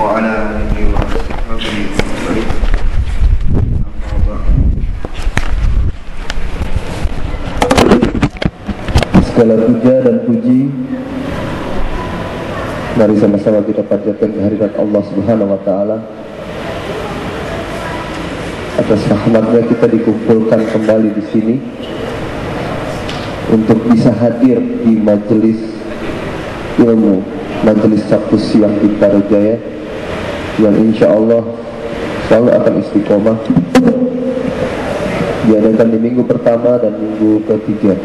وعلى آله وصحبه أجمعين. أما بعد. Segala puja dan puji mari sama-sama kita panjatkan kehadirat Allah Subhanahu wa taala. Atas rahmatnya kita dikumpulkan kembali di sini untuk bisa hadir di majelis ilmu, majelis Sabtu siang di Tarojaya yang insya Allah selalu akan istiqomah diadakan di minggu pertama dan minggu ketiga.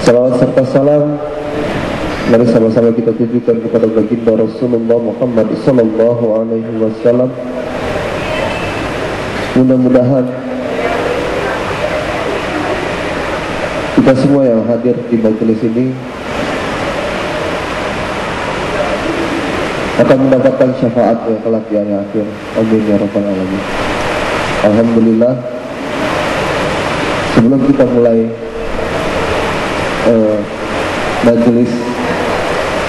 Salawat serta salam mari sama-sama kita tujukan kepada baginda Rasulullah Muhammad sallallahu alaihi wasallam. Mudah-mudahan kita semua yang hadir di majelis ini akan mendapatkan syafaatnya kelak di hari akhir. Amin ya rabbal alamin. Alhamdulillah, sebelum kita mulai majelis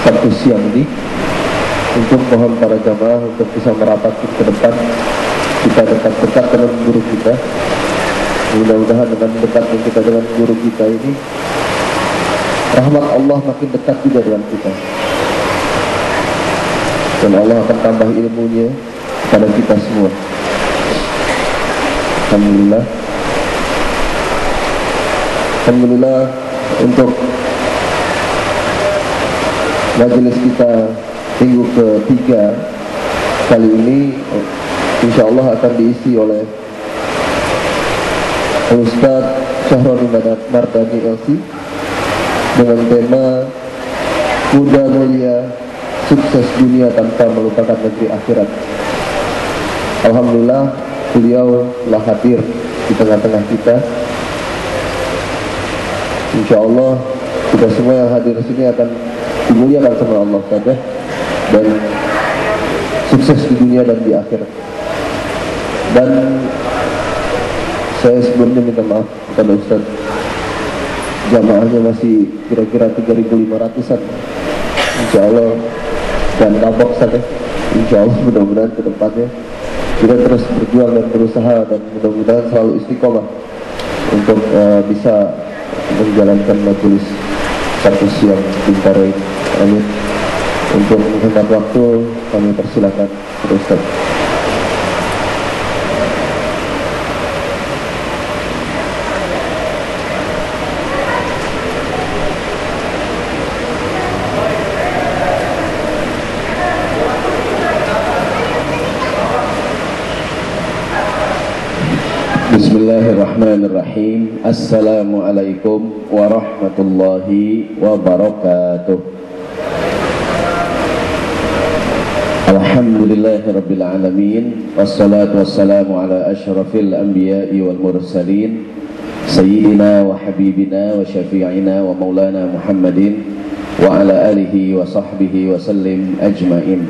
Sabtu siang ini, untuk mohon para jamaah untuk bisa merapat ke depan, kita dekat-dekat dengan guru kita. Mudah-mudahan dengan dekatnya kita dengan guru kita ini, rahmat Allah makin dekat juga dengan kita, dan Allah akan tambah ilmunya pada kita semua. Alhamdulillah. Alhamdulillah, untuk majelis kita minggu ketiga kali ini insya Allah akan diisi oleh Ustaz Syahroni Mardani LC dengan tema Muda Mulia Sukses Dunia Tanpa Melupakan Negeri Akhirat. Alhamdulillah, beliau telah hadir di tengah-tengah kita. Insya Allah kita semua yang hadir di sini akan dimuliakan sama Allah saja dan sukses di dunia dan di akhirat. Dan saya sebelumnya minta maaf kepada Ustaz, jamaahnya masih kira-kira 3.500-an. Insya Allah, dan tabok saja. Insya Allah mudah-mudahan ke depannya kita terus berjuang dan berusaha, dan mudah-mudahan selalu istiqomah untuk bisa menjalankan majelis Sabtu siang Pintar ini. Amin. Untuk menghemat waktu kami persilakan Ustaz. Bismillahirrahmanirrahim. Assalamualaikum warahmatullahi wabarakatuh. Alhamdulillahirabbil alamin, wassalatu wassalamu ala asyrafil anbiya'i wal mursalin, sayyidina wa habibina wa syafi'ina wa maulana Muhammadin wa ala alihi wa sahbihi wa sallim ajma'in.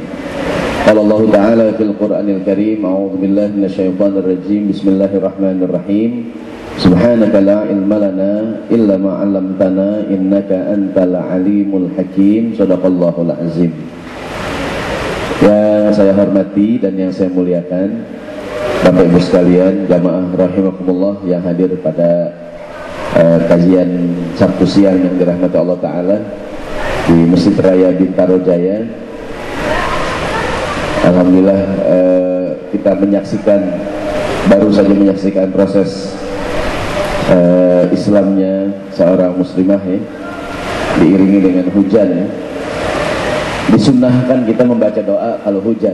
Qala Allah Ta'ala fil Qur'anil Karim, a'udzu billahi minasyaitonir rajim. Bismillahirrahmanirrahim. Subhanaka la ilma lana illa ma 'allamtana innaka antal alimul hakim. Shadaqallahul azim. Yang saya hormati dan yang saya muliakan Bapak Ibu sekalian, jamaah rahimakumullah yang hadir pada kajian Sabtu siang yang dirahmati Allah Ta'ala di Masjid Raya Bintaro Jaya. Alhamdulillah, kita baru saja menyaksikan proses Islamnya seorang muslimah ya, diiringi dengan hujan ya. Disunnahkan kita membaca doa kalau hujan.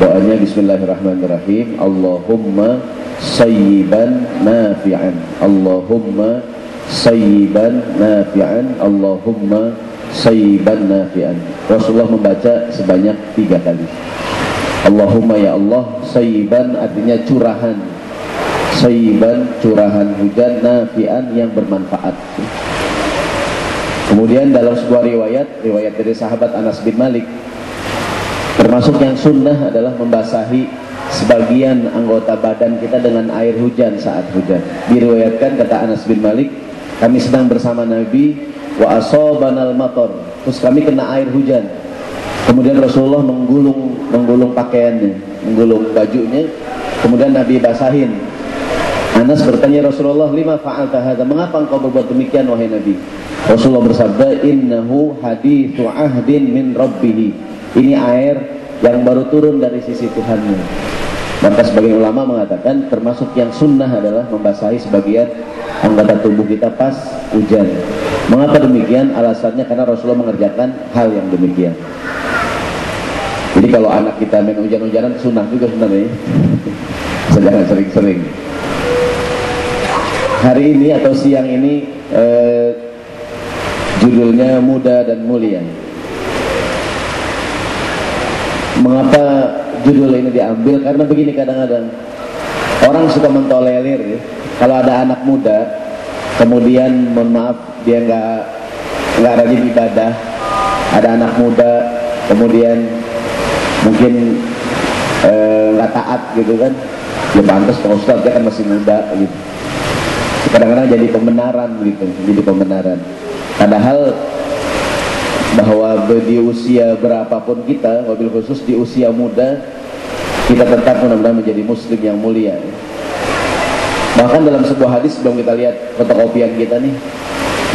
Doanya Bismillahirrahmanirrahim. Allahumma sayyiban nafi'an. Allahumma sayyiban nafi'an. Allahumma sayyiban nafi'an. Rasulullah membaca sebanyak 3 kali. Allahumma ya Allah, sayyiban artinya curahan. Sayyiban curahan hujan, nafi'an yang bermanfaat. Kemudian dalam sebuah riwayat dari sahabat Anas bin Malik, termasuk yang sunnah adalah membasahi sebagian anggota badan kita dengan air hujan saat hujan. Diriwayatkan, kata Anas bin Malik, kami sedang bersama Nabi wa asobanal mator, terus kami kena air hujan. Kemudian Rasulullah menggulung pakaiannya, menggulung bajunya, kemudian Nabi basahin. Anas bertanya, Rasulullah, lima fa'alta hadza? Mengapa engkau berbuat demikian wahai Nabi? Rasulullah bersabda, innahu hadithu ahdin min rabbih. Ini air yang baru turun dari sisi Tuhanmu. Maka sebagian ulama mengatakan termasuk yang sunnah adalah membasahi sebagian anggota tubuh kita pas hujan. Mengapa demikian? Alasannya karena Rasulullah mengerjakan hal yang demikian. Jadi kalau anak kita main hujan-hujanan sunnah juga sebenarnya. Jangan sering-sering. Hari ini atau siang ini judulnya Muda dan Mulia. Mengapa judul ini diambil? Karena begini, kadang-kadang orang suka mentolerir ya. Kalau ada anak muda kemudian mohon maaf dia nggak rajin ibadah, ada anak muda kemudian mungkin nggak taat gitu kan, ya pantas Pak Ustadz, dia kan masih muda gitu. Kadang-kadang jadi pembenaran gitu, jadi pembenaran. Padahal bahwa di usia berapapun kita, wabil khusus di usia muda, kita tetap mudah-mudahan menjadi muslim yang mulia. Bahkan dalam sebuah hadis, sebelum kita lihat fotokopian kita nih,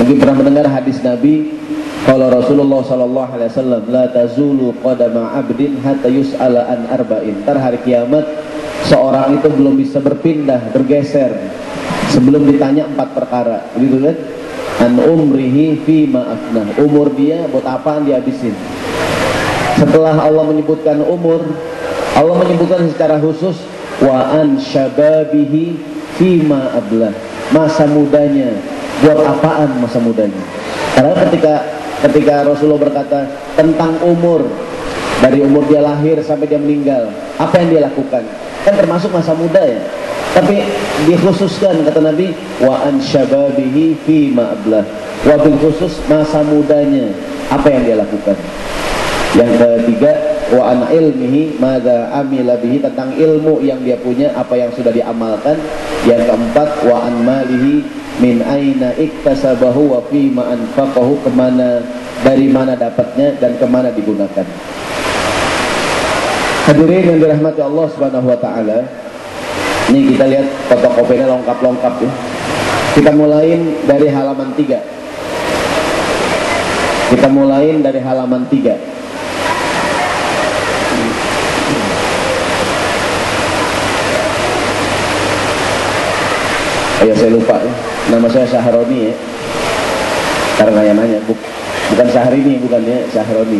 mungkin pernah mendengar hadis Nabi, kalau Rasulullah SAW, la tazulu qadama abdin hatta yus'ala an arba'in. Ntar hari kiamat seorang itu belum bisa berpindah, bergeser sebelum ditanya 4 perkara, begitu kan? An umrihi fima afnah, umur dia buat apaan dihabisin. Setelah Allah menyebutkan umur, Allah menyebutkan secara khusus wa an syababihi fima ablah, masa mudanya buat apaan masa mudanya. Karena ketika Rasulullah berkata tentang umur, dari umur dia lahir sampai dia meninggal, apa yang dia lakukan, kan termasuk masa muda ya. Tapi dikhususkan kata Nabi wa an syababihi fi ma'ablah, wabil khusus masa mudanya apa yang dia lakukan. Yang ketiga wa an ilmihi madza amila bihi, tentang ilmu yang dia punya apa yang sudah diamalkan. Yang keempat wa an malihi min aina iktasabahu wa fi ma anfaqahu, kemana, dari mana dapatnya dan kemana digunakan. Hadirin yang dirahmati Allah Subhanahu wa taala, ini kita lihat fotokopinya lengkap-lengkap ya. Kita mulai dari halaman 3. Kita mulai dari halaman 3. Ya saya lupa ya. Nama saya Syahroni ya. Karena yang nanya bukan Syahrini, bukan ya, Syahroni.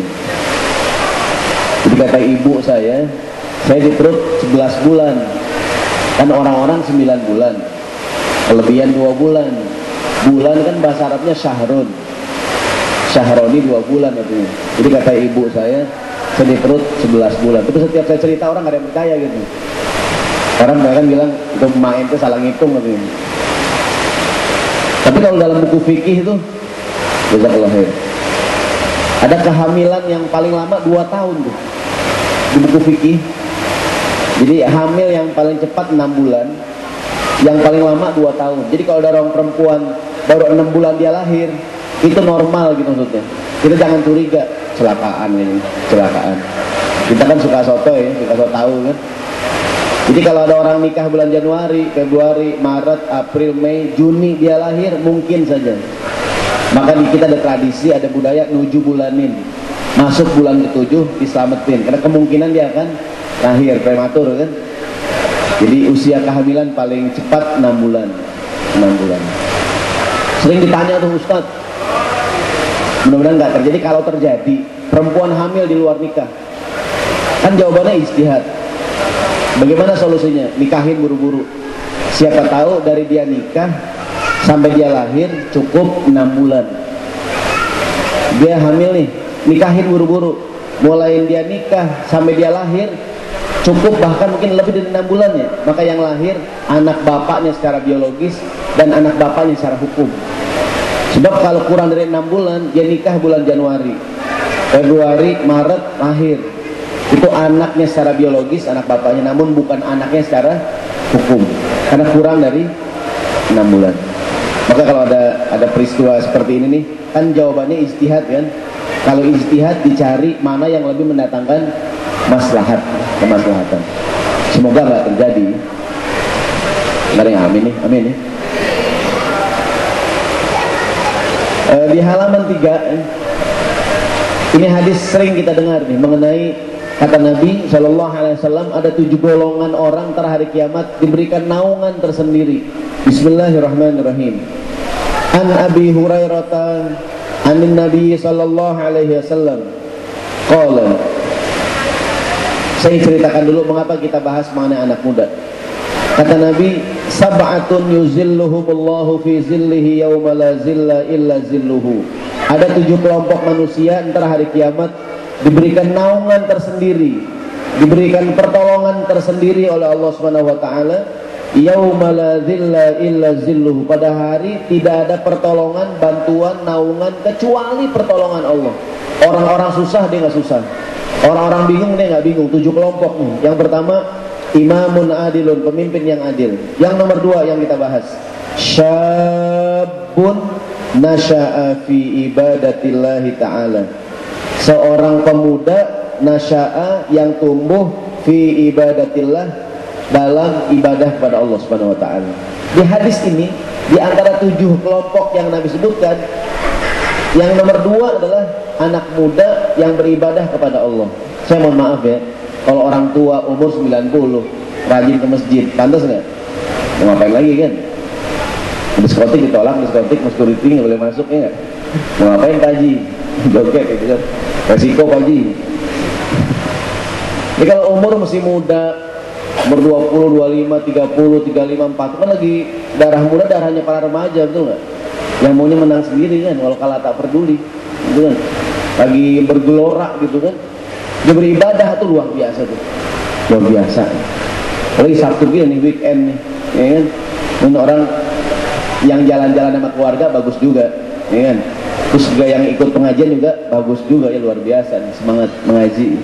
Jadi kata ibu saya di perut 11 bulan. Kan orang-orang 9 bulan, kelebihan 2 bulan. Bulan kan bahasa Arabnya syahrun, Syahroni 2 bulan artinya. Jadi kata ibu saya di perut 11 bulan. Tapi setiap saya cerita orang gak ada yang percaya gitu. Orang bahkan bilang itu main itu salah ngitung katanya. Tapi kalau dalam buku fikih itu, jazakallah khair, ada kehamilan yang paling lama 2 tahun tuh di buku fikih. Jadi hamil yang paling cepat 6 bulan, yang paling lama 2 tahun. Jadi kalau ada orang perempuan baru 6 bulan dia lahir, itu normal gitu maksudnya. Kita jangan curiga, celakaan ini, celakaan. Kita kan suka soto ya, suka so tahu kan. Jadi kalau ada orang nikah bulan Januari, Februari, Maret, April, Mei, Juni dia lahir, mungkin saja. Maka di kita ada tradisi, ada budaya nuju bulanin. Masuk bulan ke-7 diselamatin, karena kemungkinan dia akan lahir prematur kan. Jadi usia kehamilan paling cepat 6 bulan. 6 bulan. Sering ditanya tuh Ustaz, mudah-mudahan nggak terjadi. Kalau terjadi perempuan hamil di luar nikah, kan jawabannya ijtihad. Bagaimana solusinya? Nikahin buru-buru. Siapa tahu dari dia nikah sampai dia lahir cukup 6 bulan. Dia hamil nih, nikahin buru-buru. Mulai dia nikah sampai dia lahir cukup, bahkan mungkin lebih dari 6 bulan ya. Maka yang lahir anak bapaknya secara biologis dan anak bapaknya secara hukum. Sebab kalau kurang dari 6 bulan, dia nikah bulan Januari, Februari, Maret lahir, itu anaknya secara biologis, anak bapaknya, namun bukan anaknya secara hukum, karena kurang dari 6 bulan. Maka kalau ada peristiwa seperti ini nih, kan jawabannya ijtihad kan. Kalau ijtihad dicari mana yang lebih mendatangkan kemaslahatan. Semoga nggak terjadi. Nggak ada yang amin nih, amin nih. Di halaman 3 ini hadis sering kita dengar nih mengenai kata Nabi SAW, ada 7 golongan orang ntar hari kiamat diberikan naungan tersendiri. Bismillahirrahmanirrahim. An Abi Hurairah anin Nabi sallallahu alaihi wasallam qala. Saya ceritakan dulu mengapa kita bahas mengenai anak muda. Kata Nabi, sab'atun yuzilluhumullahu fi zillihi yawma la zilla illa zilluhu. Ada 7 kelompok manusia ntar hari kiamat diberikan naungan tersendiri, diberikan pertolongan tersendiri oleh Allah Subhanahu wa taala. Yauma la zilla illa zilluhu, pada hari tidak ada pertolongan, bantuan, naungan kecuali pertolongan Allah. Orang-orang susah dia nggak susah, orang-orang bingung dia nggak bingung. 7 kelompok nih. Yang pertama, imamun adilun, pemimpin yang adil. Yang nomor 2 yang kita bahas, syabun nasya'a fi ibadatillahi ta'ala, seorang pemuda nasya'a yang tumbuh fi ibadatillah, dalam ibadah kepada Allah Subhanahu wa taala. Di hadis ini, di antara 7 kelompok yang Nabi sebutkan, yang nomor 2 adalah anak muda yang beribadah kepada Allah. Saya mohon maaf ya, kalau orang tua umur 90 rajin ke masjid, pantas nggak? Mau ngapain lagi kan? Diskotik ditolak, diskotik security nggak boleh masuk ya nggak? Mau ngapain kaji? Joget gitu kan? Resiko kaji. Jadi kalau umur masih muda, umur 20, 25, 30, 35, 40 kan lagi darah muda, darahnya para remaja, betul nggak? Yang maunya menang sendiri kan, walau kalah tak peduli, gitu kan? Lagi bergelora gitu kan? Dia beribadah tuh luar biasa tuh, luar biasa. Apalagi Sabtu gini nih, weekend nih, ya kan? Untuk orang yang jalan-jalan sama keluarga bagus juga, ya kan? Terus juga yang ikut pengajian juga bagus juga, ya luar biasa nih, semangat mengaji.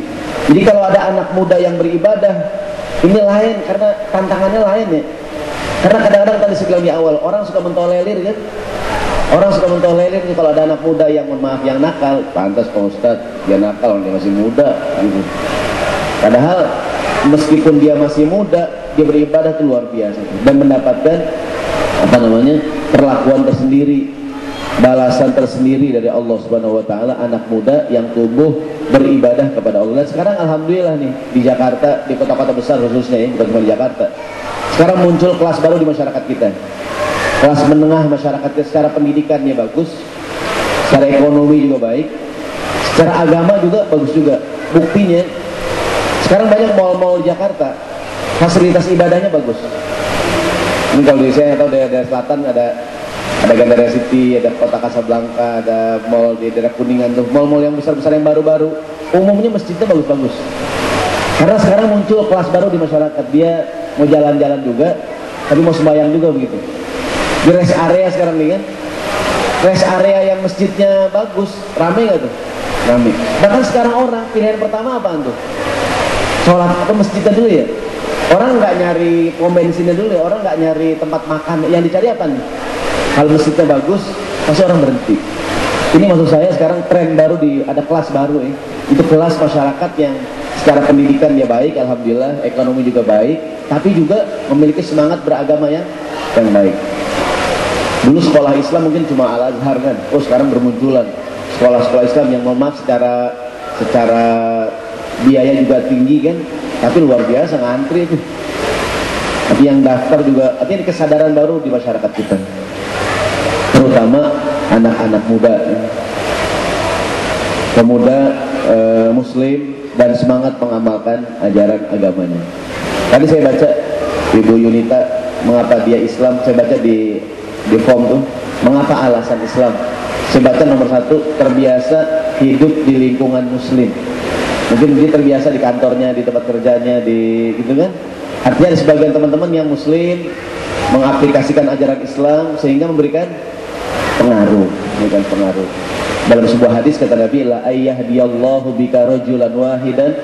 Jadi kalau ada anak muda yang beribadah, ini lain, karena tantangannya lain ya. Karena kadang-kadang tadi saya bilang di awal, orang suka mentolerir kan. Orang suka mentolerir nih kalau ada anak muda yang maaf yang nakal. Pantas Pak Ustadz, dia nakal, dia masih muda gitu. Padahal meskipun dia masih muda, dia beribadah itu luar biasa dan mendapatkan perlakuan tersendiri, balasan tersendiri dari Allah Subhanahu wa taala. Anak muda yang tumbuh beribadah kepada Allah. Dan sekarang alhamdulillah nih di Jakarta, di kota-kota besar khususnya ya, bukan cuma di Jakarta, sekarang muncul kelas baru di masyarakat kita, kelas menengah masyarakat kita. Secara pendidikannya bagus, secara ekonomi juga baik, secara agama juga bagus juga. Buktinya sekarang banyak mal-mal di Jakarta, fasilitas ibadahnya bagus. Ini kalau di saya tahu daerah selatan ada Gandaria City, ada Kota Kasablanka, ada mall di daerah Kuningan tuh, mall-mall yang besar-besar yang baru-baru. Umumnya masjidnya bagus-bagus. Karena sekarang muncul kelas baru di masyarakat, dia mau jalan-jalan juga, tapi mau sembahyang juga begitu. Di rest area sekarang nih kan, rest area yang masjidnya bagus, rame nggak tuh? Rame. Bahkan sekarang orang pilihan pertama apa tuh? Sholat atau masjidnya dulu ya? Orang nggak nyari pom bensinnya dulu ya, orang nggak nyari tempat makan. Yang dicari apa nih? Kalau masjidnya bagus, pasti orang berhenti. Ini maksud saya sekarang tren baru, ada kelas baru ya. Itu kelas masyarakat yang secara pendidikan dia baik, alhamdulillah, ekonomi juga baik, tapi juga memiliki semangat beragama yang baik. Dulu sekolah Islam mungkin cuma Al-Azhar kan, sekarang bermunculan sekolah-sekolah Islam yang mohon maaf secara biaya juga tinggi kan, tapi luar biasa ngantri itu. Tapi yang daftar juga, artinya kesadaran baru di masyarakat kita, terutama anak-anak muda ya. Pemuda muslim dan semangat mengamalkan ajaran agamanya. Tadi saya baca Ibu Yunita mengapa dia Islam, saya baca di form tuh, mengapa alasan Islam. Saya baca nomor 1, terbiasa hidup di lingkungan muslim. Mungkin dia terbiasa di kantornya, di tempat kerjanya, di gitu kan. Artinya ada sebagian teman-teman yang muslim mengaplikasikan ajaran Islam sehingga memberikan pengaruh. Dalam sebuah hadis kata Nabi, la ayyahdiyallahu bika rajulan wahidan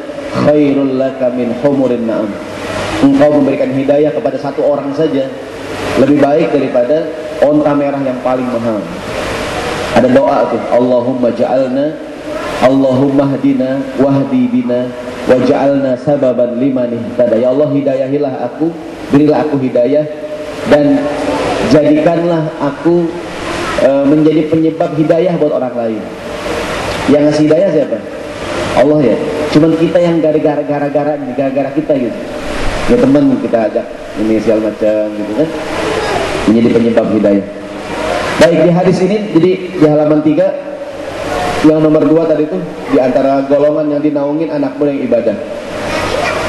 khairul laka min humurin na'am. Engkau memberikan hidayah kepada satu orang saja lebih baik daripada onta merah yang paling mahal. Ada doa tuh, Allahumma ja'alna Allahumma hdina wahdi bina waj'alna sababan liman ihtada. Ya Allah, hidayahilah aku, berilah aku hidayah, dan jadikanlah aku menjadi penyebab hidayah buat orang lain. Yang ngasih hidayah siapa? Allah ya. Cuman kita yang gara-gara kita gitu. Ya teman kita ajak ini segala macam gitu kan, menjadi penyebab hidayah. Baik, di hadis ini jadi di halaman 3 yang nomor 2 tadi itu di antara golongan yang dinaungin anak muda yang ibadah.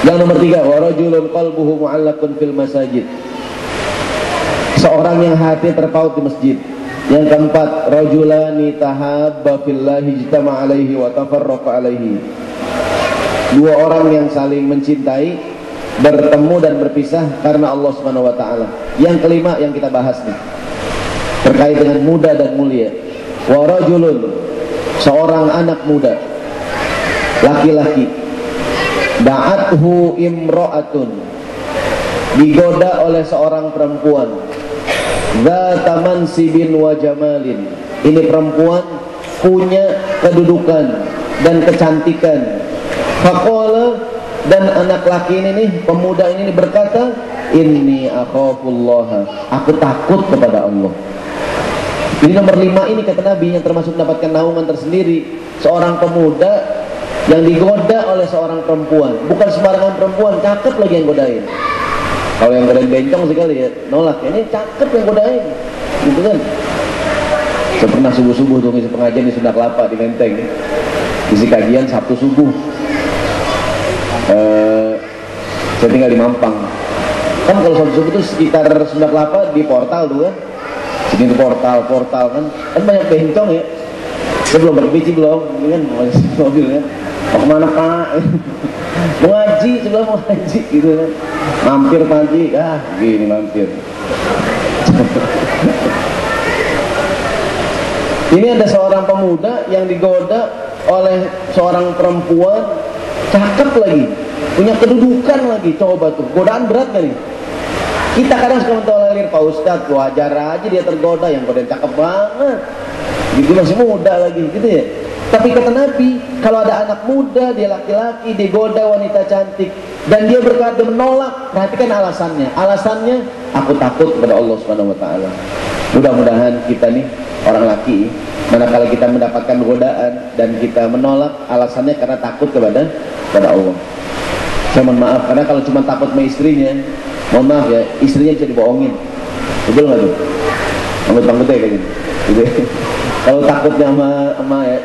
Yang nomor 3, wa rajulun qalbuhu mu'allaqun fil masajid. Seorang yang hati terpaut di masjid. Yang keempat, rajulani tahabba fillahi ijtama alaihi wa tafarraqa alaihi. Dua orang yang saling mencintai, bertemu dan berpisah karena Allah Subhanahu wa taala. Yang kelima yang kita bahas nih, terkait dengan muda dan mulia. Wa rajulun, seorang anak muda, laki-laki, da'athu imra'atun, digoda oleh seorang perempuan, dzata mansibin wa jamalin. Ini perempuan punya kedudukan dan kecantikan. Faqala, dan anak laki ini nih, pemuda ini berkata, inni akhafullah, aku takut kepada Allah. Ini nomor 5 ini kata Nabi yang termasuk mendapatkan naungan tersendiri. Seorang pemuda yang digoda oleh seorang perempuan, bukan sembarangan perempuan, cakep lagi yang godain. Kalau yang godain bencong sekali ya nolak, ini cakep yang godain, gitu kan. Saya pernah subuh-subuh tuh ngisi pengajian di Sunda Kelapa di Menteng, isi kajian Sabtu subuh. Saya tinggal di Mampang. Kan kalau Sabtu subuh tuh sekitar Sunda Kelapa di portal tuh kan. Sini tuh portal kan banyak bencong ya. Saya belum berbiji belum, ini kan masih mobil kan. Mau kemana Pak? Mau ngaji, sebelah mau ngaji gitu kan. Mampir pagi, gini mampir. Ini ada seorang pemuda yang digoda oleh seorang perempuan, cakep lagi, punya kedudukan lagi. Coba tuh, godaan berat kali. Kita kadang suka mentolerir, Pak Ustadz, wajar aja dia tergoda, yang godain cakep banget, gitu, masih muda lagi, gitu ya. Tapi kata Nabi, kalau ada anak muda, dia laki-laki, digoda wanita cantik, dan dia berkata menolak, perhatikan alasannya. Alasannya, aku takut kepada Allah Subhanahu Wa Taala. Mudah-mudahan kita nih orang laki, manakala kita mendapatkan godaan dan kita menolak, alasannya karena takut kepada Allah. Saya mohon maaf, karena kalau cuma takut sama istrinya, mohon maaf ya, istrinya bisa dibohongin. Betul nggak tuh? Anggut-anggutnya kayak gini. Kalau takutnya sama ya,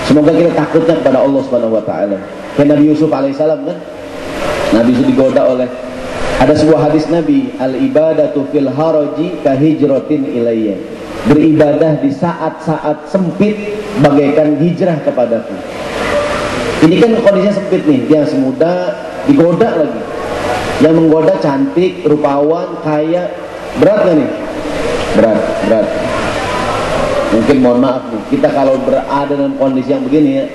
semoga kita takutnya kepada Allah Subhanahu Wa Taala. Kayak Nabi Yusuf alaihissalam kan, Nabi Yusuf digoda oleh, ada sebuah hadis Nabi, al ibadatu fil haraji kahijratin ilayya. Beribadah di saat-saat sempit bagaikan hijrah kepadaku. Ini kan kondisinya sempit nih, dia masih muda, digoda lagi. Yang menggoda cantik, rupawan, kaya, berat gak nih? Berat. Mungkin mohon maaf nih, kita kalau berada dalam kondisi yang begini ya,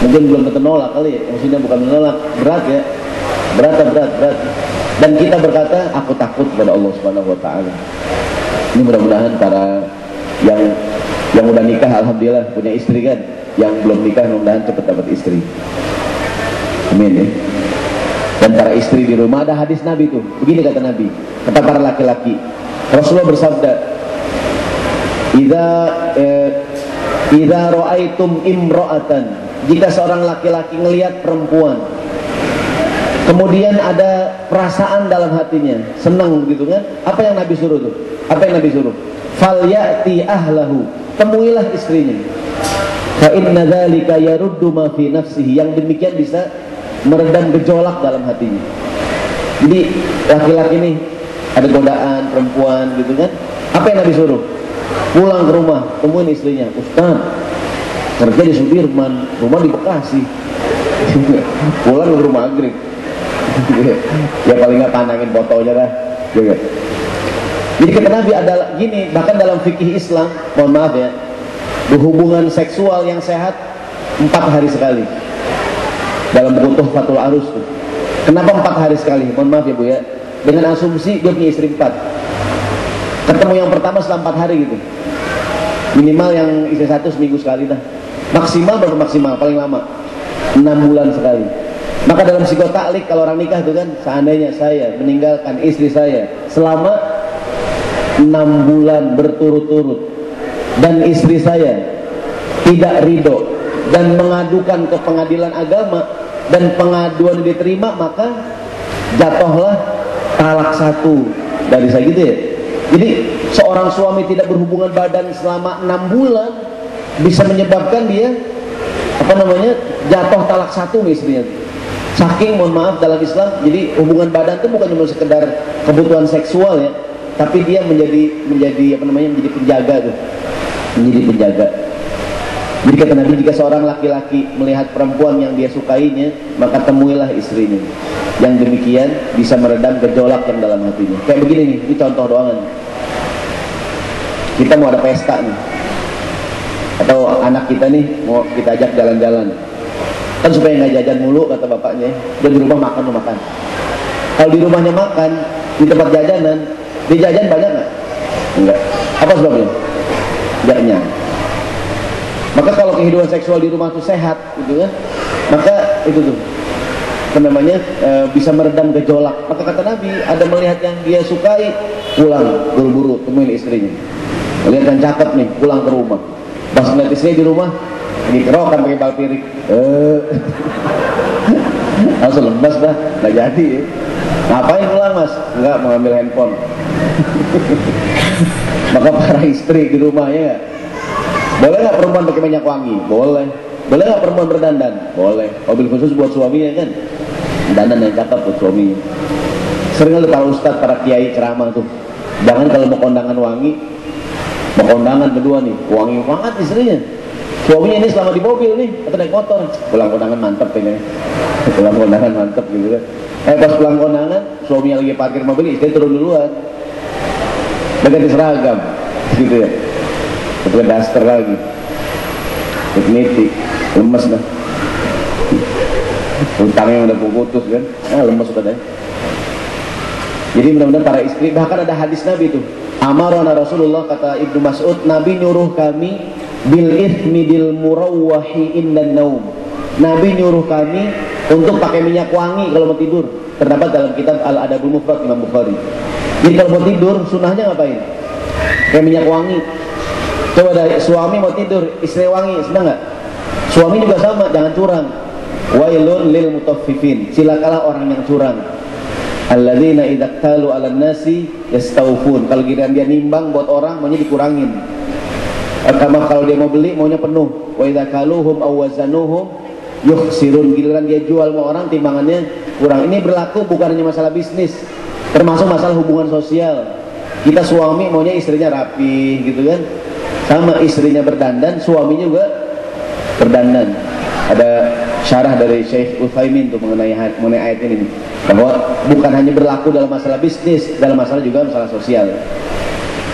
mungkin belum tentu nolak kali ya. Maksudnya bukan menolak, berat ya, berat. Dan kita berkata, aku takut kepada Allah Subhanahu Wa Taala. Ini mudah-mudahan para yang udah nikah, alhamdulillah punya istri kan. Yang belum nikah, mudah-mudahan cepat dapat istri. Amin ya. Dan para istri di rumah, ada hadis Nabi tuh. Begini kata Nabi, kata para laki-laki, Rasulullah bersabda, Idza ra'aitum imra'atan, jika seorang laki-laki ngelihat perempuan, kemudian ada perasaan dalam hatinya, senang gitu kan, apa yang Nabi suruh tuh? Apa yang Nabi suruh? Falyati ahlahu, temuilah istrinya. Fa inna dzalika yaruddu ma fi nafsihi, yang demikian bisa meredam gejolak dalam hatinya. Jadi laki-laki ini ada godaan perempuan gitu kan, apa yang Nabi suruh? Pulang ke rumah, temuin istrinya. Ustaz, kerja di Sudirman, rumah di Bekasi. Pulang ke rumah Agrek. Ya paling nggak pandangin fotonya dah. Jadi kata Nabi adalah gini, bahkan dalam fikih Islam, mohon maaf ya, berhubungan seksual yang sehat 4 hari sekali. Dalam buku Tuhfatul Arus tuh. Kenapa 4 hari sekali? Mohon maaf ya Bu ya, dengan asumsi dia punya istri 4. Ketemu yang pertama setelah 4 hari gitu. Minimal yang istri 1 seminggu sekali dah. Maksimal berapa maksimal? Paling lama 6 bulan sekali. Maka dalam psikotaklik kalau orang nikah itu kan, seandainya saya meninggalkan istri saya selama 6 bulan berturut-turut dan istri saya tidak ridho dan mengadukan ke pengadilan agama dan pengaduan diterima, maka jatuhlah talak 1 dari saya, gitu ya. Jadi seorang suami tidak berhubungan badan selama 6 bulan bisa menyebabkan dia jatuh talak 1 istrinya. Saking, mohon maaf, dalam Islam, jadi hubungan badan itu bukan cuma sekedar kebutuhan seksual ya, tapi dia menjadi penjaga tuh, menjadi penjaga. Jadi kata Nabi, jika seorang laki-laki melihat perempuan yang dia sukainya, maka temuilah istrinya. Yang demikian bisa meredam gejolak yang dalam hatinya. Kayak begini nih, ini contoh doang. Kita mau ada pesta nih, atau anak kita nih mau kita ajak jalan-jalan. Kan supaya nggak jajan mulu kata bapaknya, dan di rumah makan makan. Kalau di rumahnya makan, di tempat jajanan, dia jajan banyak nggak? Enggak. Apa sebabnya? Enggaknya. Maka kalau kehidupan seksual di rumah itu sehat, gitu kan, maka itu tuh bisa meredam gejolak. Maka kata Nabi, ada melihat yang dia sukai, pulang buru-buru temuin istrinya. Lihat yang cakep nih, pulang ke rumah. Pas ngeliat istrinya di rumah, dikerokan pakai bal pirik, langsung lemas dah, nggak jadi ya. Ngapain pulang mas? Enggak, mau ambil handphone. Maka para istri di rumahnya, boleh nggak perempuan pakai minyak wangi? Boleh. Boleh nggak perempuan berdandan? Boleh. Mobil khusus buat suaminya kan, dandan yang cakep buat suaminya. Sering ada para ustadz, para kiai ceramah tuh, jangan kalau mau kondangan wangi, mau kondangan berdua nih, wangi banget istrinya. Suaminya ini selama di mobil nih, atau naik motor, pulang kondangan mantep ini, pulang kondangan mantep gitu kan. Pas pulang kondangan, suaminya lagi parkir mobil, istri turun duluan, udah ganti seragam, gitu ya, itu daster lagi, niti, lemes dah, utangnya udah putus kan, lemes sudah deh. Jadi benar-benar para istri, bahkan ada hadis Nabi itu, amarana Rasulullah, kata Ibnu Mas'ud, Nabi nyuruh kami bil ithmidil murawwahi indan naum. Nabi nyuruh kami untuk pakai minyak wangi kalau mau tidur. Terdapat dalam kitab Al-Adabul Mufrad Imam Bukhari. Jadi kalau mau tidur, sunahnya ngapain? Kayak minyak wangi. Coba dari suami mau tidur, istri wangi, senang nggak? Suami juga sama, jangan curang. Wailun lil mutaffifin, silakalah orang yang curang. Alladzina idza talu 'alan nasi yastawfun. Kalau giliran dia nimbang buat orang, maunya dikurangin. Kalau dia mau beli, maunya penuh. Wa idza kaluhum aw wazanuhum yukhsirun. Giliran dia jual sama orang, timbangannya kurang. Ini berlaku bukan hanya masalah bisnis, termasuk masalah hubungan sosial. Kita suami maunya istrinya rapi, gitu kan. Sama istrinya berdandan, suaminya juga berdandan. Ada syarah dari Syekh Utsaimin tuh mengenai ayat ini, bahwa bukan hanya berlaku dalam masalah bisnis, dalam masalah juga masalah sosial.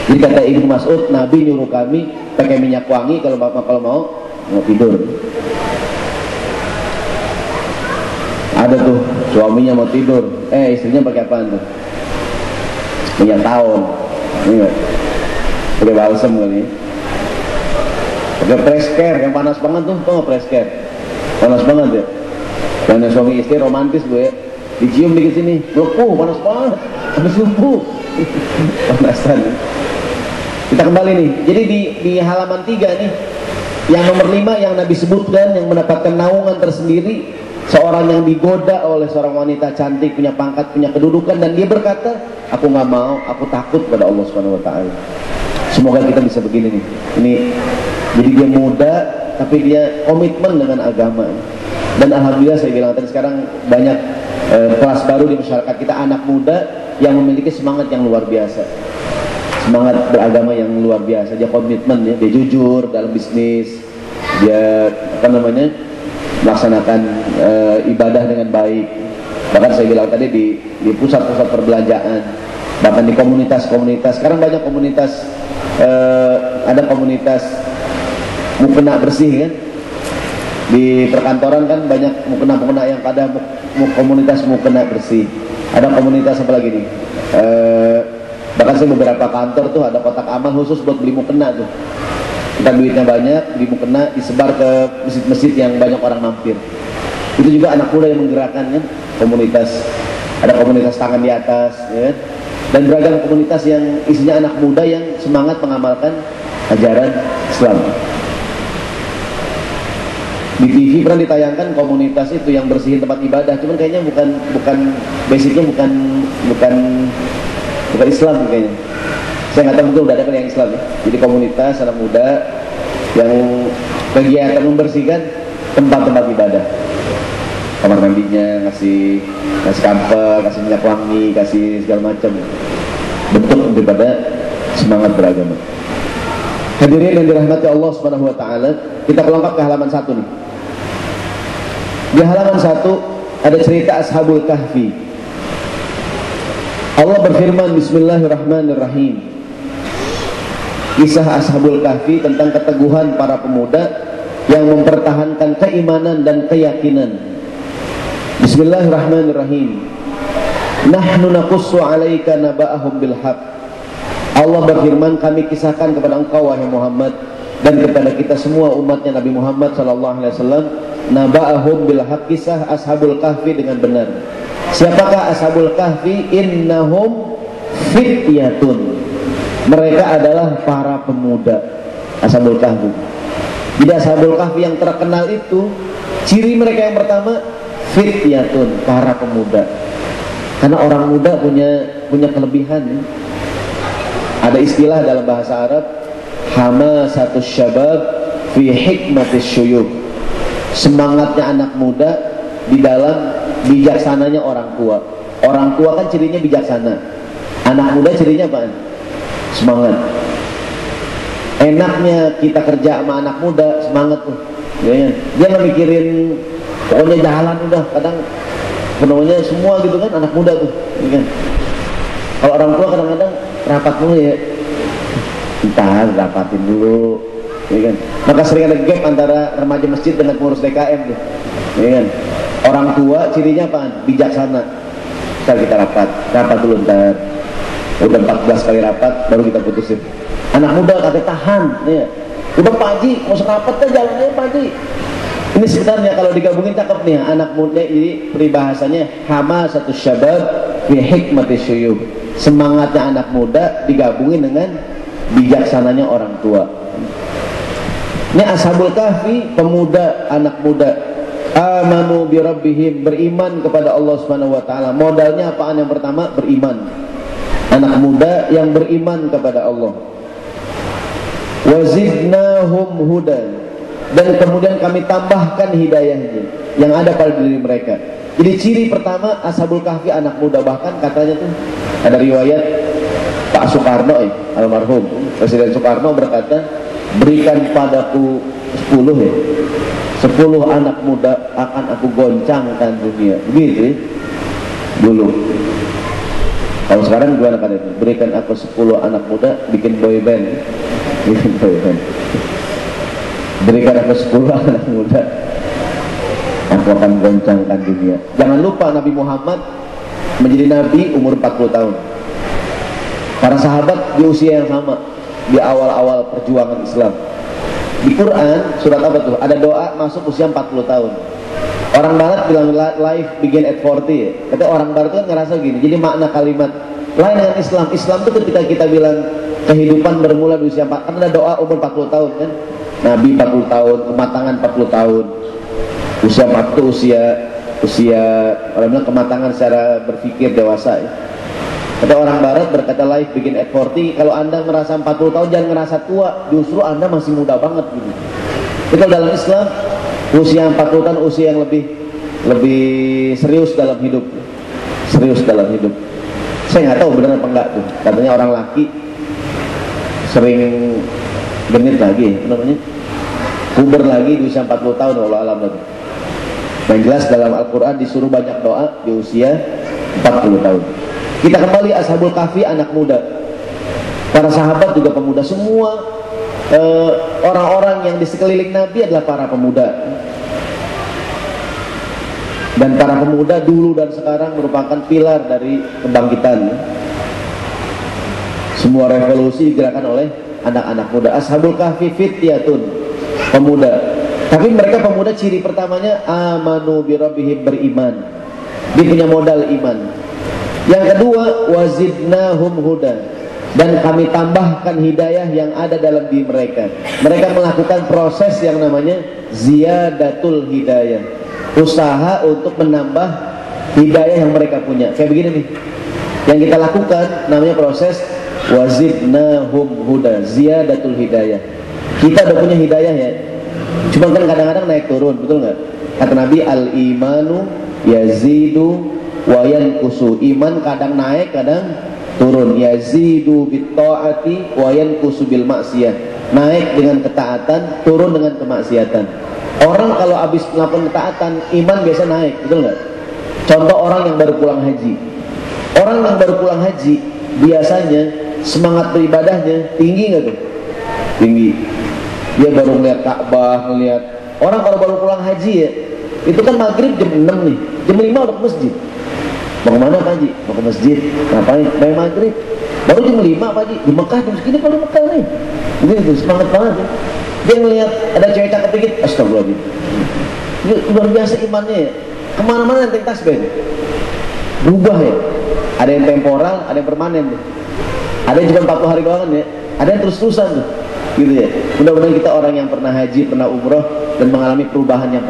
Jadi kata Ibnu Mas'ud, Nabi nyuruh kami pakai minyak wangi kalau mau tidur. Ada tuh suaminya mau tidur, istrinya pakai apaan tuh? Minyak tahun, pakai balsam kali. Pakai press care yang panas banget tuh, tau nggak press care? Panas banget ya. Dan suami istri romantis gue, dicium dikit sini, melepuh, panas banget, habis lumpuh, panasan. Kita kembali nih, jadi di halaman 3 nih, yang nomor 5 yang Nabi sebutkan, yang mendapatkan naungan tersendiri, seorang yang digoda oleh seorang wanita cantik, punya pangkat, punya kedudukan, dan dia berkata, aku nggak mau, aku takut pada Allah Subhanahu Wa Taala. Semoga kita bisa begini nih. Ini, jadi dia muda, tapi dia komitmen dengan agama. Dan alhamdulillah saya bilang tadi, sekarang banyak kelas baru di masyarakat kita, anak muda yang memiliki semangat yang luar biasa, semangat beragama yang luar biasa. Dia komitmen ya, dia jujur dalam bisnis, dia melaksanakan ibadah dengan baik. Bahkan saya bilang tadi di pusat-pusat perbelanjaan, bahkan di komunitas-komunitas. Sekarang banyak komunitas, ada komunitas mukena bersih kan. Di perkantoran kan banyak mukena yang ada komunitas mukena bersih. Ada komunitas apa lagi nih? Bahkan saya beberapa kantor tuh ada kotak amal khusus buat beli mukena tuh. Entah duitnya banyak, dimukena, disebar ke masjid-masjid yang banyak orang mampir. Itu juga anak muda yang menggerakkan kan, komunitas. Ada komunitas tangan di atas, ya, dan beragam komunitas yang isinya anak muda yang semangat mengamalkan ajaran Islam. Di TV pernah ditayangkan komunitas itu yang bersihin tempat ibadah, cuman kayaknya basicnya bukan Islam kayaknya. Saya nggak tahu, mungkin udah ada kan yang Islam ya. Jadi komunitas anak muda yang kegiatan membersihkan tempat-tempat ibadah. Kamar mandinya ngasih kamper, kasih minyak wangi, kasih segala macam. Bentuk daripada semangat beragama. Hadirin yang dirahmati Allah Subhanahu wa taala, kita kelengkap ke halaman 1 nih. Di halaman 1 ada cerita Ashabul Kahfi. Allah berfirman, Bismillahirrahmanirrahim. Kisah Ashabul Kahfi tentang keteguhan para pemuda yang mempertahankan keimanan dan keyakinan. Bismillahirrahmanirrahim. Nahnu naqussu 'alaika naba'ahum bil haqq. Allah berfirman, kami kisahkan kepada engkau wahai Muhammad dan kepada kita semua umatnya Nabi Muhammad sallallahu alaihi wasallam, naba'ahum bil haqq, kisah Ashabul Kahfi dengan benar. Siapakah Ashabul Kahfi? Innahum fityatun. Mereka adalah para pemuda. Ashabul Kahfi. Jadi Ashabul Kahfi yang terkenal itu, ciri mereka yang pertama fityatun, para pemuda. Karena orang muda punya kelebihan ya. Ada istilah dalam bahasa Arab, hamasatus syabab fi hikmatis syuyukh. Semangatnya anak muda di dalam bijaksananya orang tua. Orang tua kan cirinya bijaksana. Anak muda cirinya apa? Semangat. Enaknya kita kerja sama anak muda, semangat tuh. Ya, dia nggak mikirin pokoknya jalan udah, kadang penuhnya semua gitu kan, anak muda tuh ya kan? Kalau orang tua kadang-kadang rapat dulu ya, entar rapatin dulu ya kan? Maka sering ada gap antara remaja masjid dengan pengurus DKM tuh ya kan? Orang tua cirinya apaan? Bijaksana. Ntar kita rapat dulu ntar, udah 14 kali rapat baru kita putusin. Anak muda katanya tahan ya. Udah Pak Haji, mau serapat kan jalan aja Pak Haji. Ini sebenarnya kalau digabungin cakep nih, anak muda. Jadi peribahasanya hamasatus syabab fi hikmatis syuyukh. Semangatnya anak muda digabungin dengan bijaksananya orang tua. Ini Ashabul Kahfi, pemuda, anak muda. Amanu bi rabbihim, beriman kepada Allah Subhanahu wa taala. Modalnya apaan? Yang pertama beriman. Anak muda yang beriman kepada Allah. Wazidnahum hudan, dan kemudian kami tambahkan hidayahnya yang ada pada diri mereka. Jadi ciri pertama Ashabul Kahfi anak muda. Bahkan katanya tuh ada riwayat Pak Soekarno almarhum Presiden Soekarno berkata, berikan padaku 10 anak muda akan aku goncangkan dunia. Begitu ya? Dulu. Kalau sekarang gimana kan itu? Berikan aku 10 anak muda bikin boy band. Berikan aku 10 anak muda, aku akan goncangkan dunia. Jangan lupa Nabi Muhammad menjadi Nabi umur 40 tahun. Para sahabat di usia yang sama, di awal-awal perjuangan Islam. Di Quran, surat apa tuh? Ada doa masuk usia 40 tahun. Orang Barat bilang life begin at 40 ya. Kata orang Barat kan ngerasa gini. Jadi makna kalimat lain dengan Islam. Islam itu ketika kita bilang kehidupan bermula di usia 40, kan ada doa umur 40 tahun kan. Nabi 40 tahun, kematangan 40 tahun. Usia 40 itu usia orang bilang kematangan secara berpikir dewasa ya. Kata orang Barat berkata life begin at 40. Kalau Anda merasa 40 tahun jangan ngerasa tua, justru Anda masih muda banget gitu. Itu dalam Islam usia 40 tahun usia yang lebih serius dalam hidup. Serius dalam hidup. Saya nggak tahu benar apa enggak tuh. Katanya orang laki sering genit lagi, namanya puber lagi di usia 40 tahun. Allah alam lagi. Yang jelas dalam Al-Quran disuruh banyak doa di usia 40 tahun. Kita kembali Ashabul Kahfi anak muda. Para sahabat juga pemuda. Semua orang-orang yang di sekeliling Nabi adalah para pemuda. Dan para pemuda dulu dan sekarang merupakan pilar dari kebangkitan. Semua revolusi digerakkan oleh anak-anak muda. Ashabul kahfi fityatun, pemuda. Tapi mereka pemuda, ciri pertamanya amanu bi rabbihim, beriman. Dia punya modal iman. Yang kedua, wazidnahum huda, dan kami tambahkan hidayah yang ada dalam diri mereka. Mereka melakukan proses yang namanya ziyadatul hidayah, usaha untuk menambah hidayah yang mereka punya. Kayak begini nih, yang kita lakukan namanya proses wazidnahum huda, ziyadatul hidayah. Kita udah punya hidayah ya, cuma kan kadang-kadang naik turun, betul nggak? Kata Nabi, al-imanu yazidu wa yanqusu. Iman kadang naik, kadang turun. Yazidu bitta'ati wa yanqusu bil maksiyah. Naik dengan ketaatan, turun dengan kemaksiatan. Orang kalau habis melakukan ketaatan, iman biasa naik, betul nggak? Contoh orang yang baru pulang haji. Orang yang baru pulang haji biasanya semangat beribadahnya tinggi nggak tuh? Tinggi. Dia baru ngeliat Ka'bah, ngeliat. Orang kalau baru pulang haji ya, itu kan maghrib jam 6 nih, jam 5 udah ke masjid. Mau kemana Pak Haji? Mau ke masjid. Ngapain? Main maghrib. Baru jam 5 Pak Haji. Di Mekah jam segini kalau di Mekah nih. Ini tuh semangat banget ya. Dia ngeliat ada cewek cakep dikit, astagfirullahaladzim. Luar biasa imannya ya. Kemana-mana nenteng tasbih. Berubah ya. Ada yang temporal, ada yang permanen tuh. Ada yang cuma 40 hari doang ya. Ada yang terus-terusan tuh. Gitu ya. Mudah-mudahan kita orang yang pernah haji, pernah umroh dan mengalami perubahan yang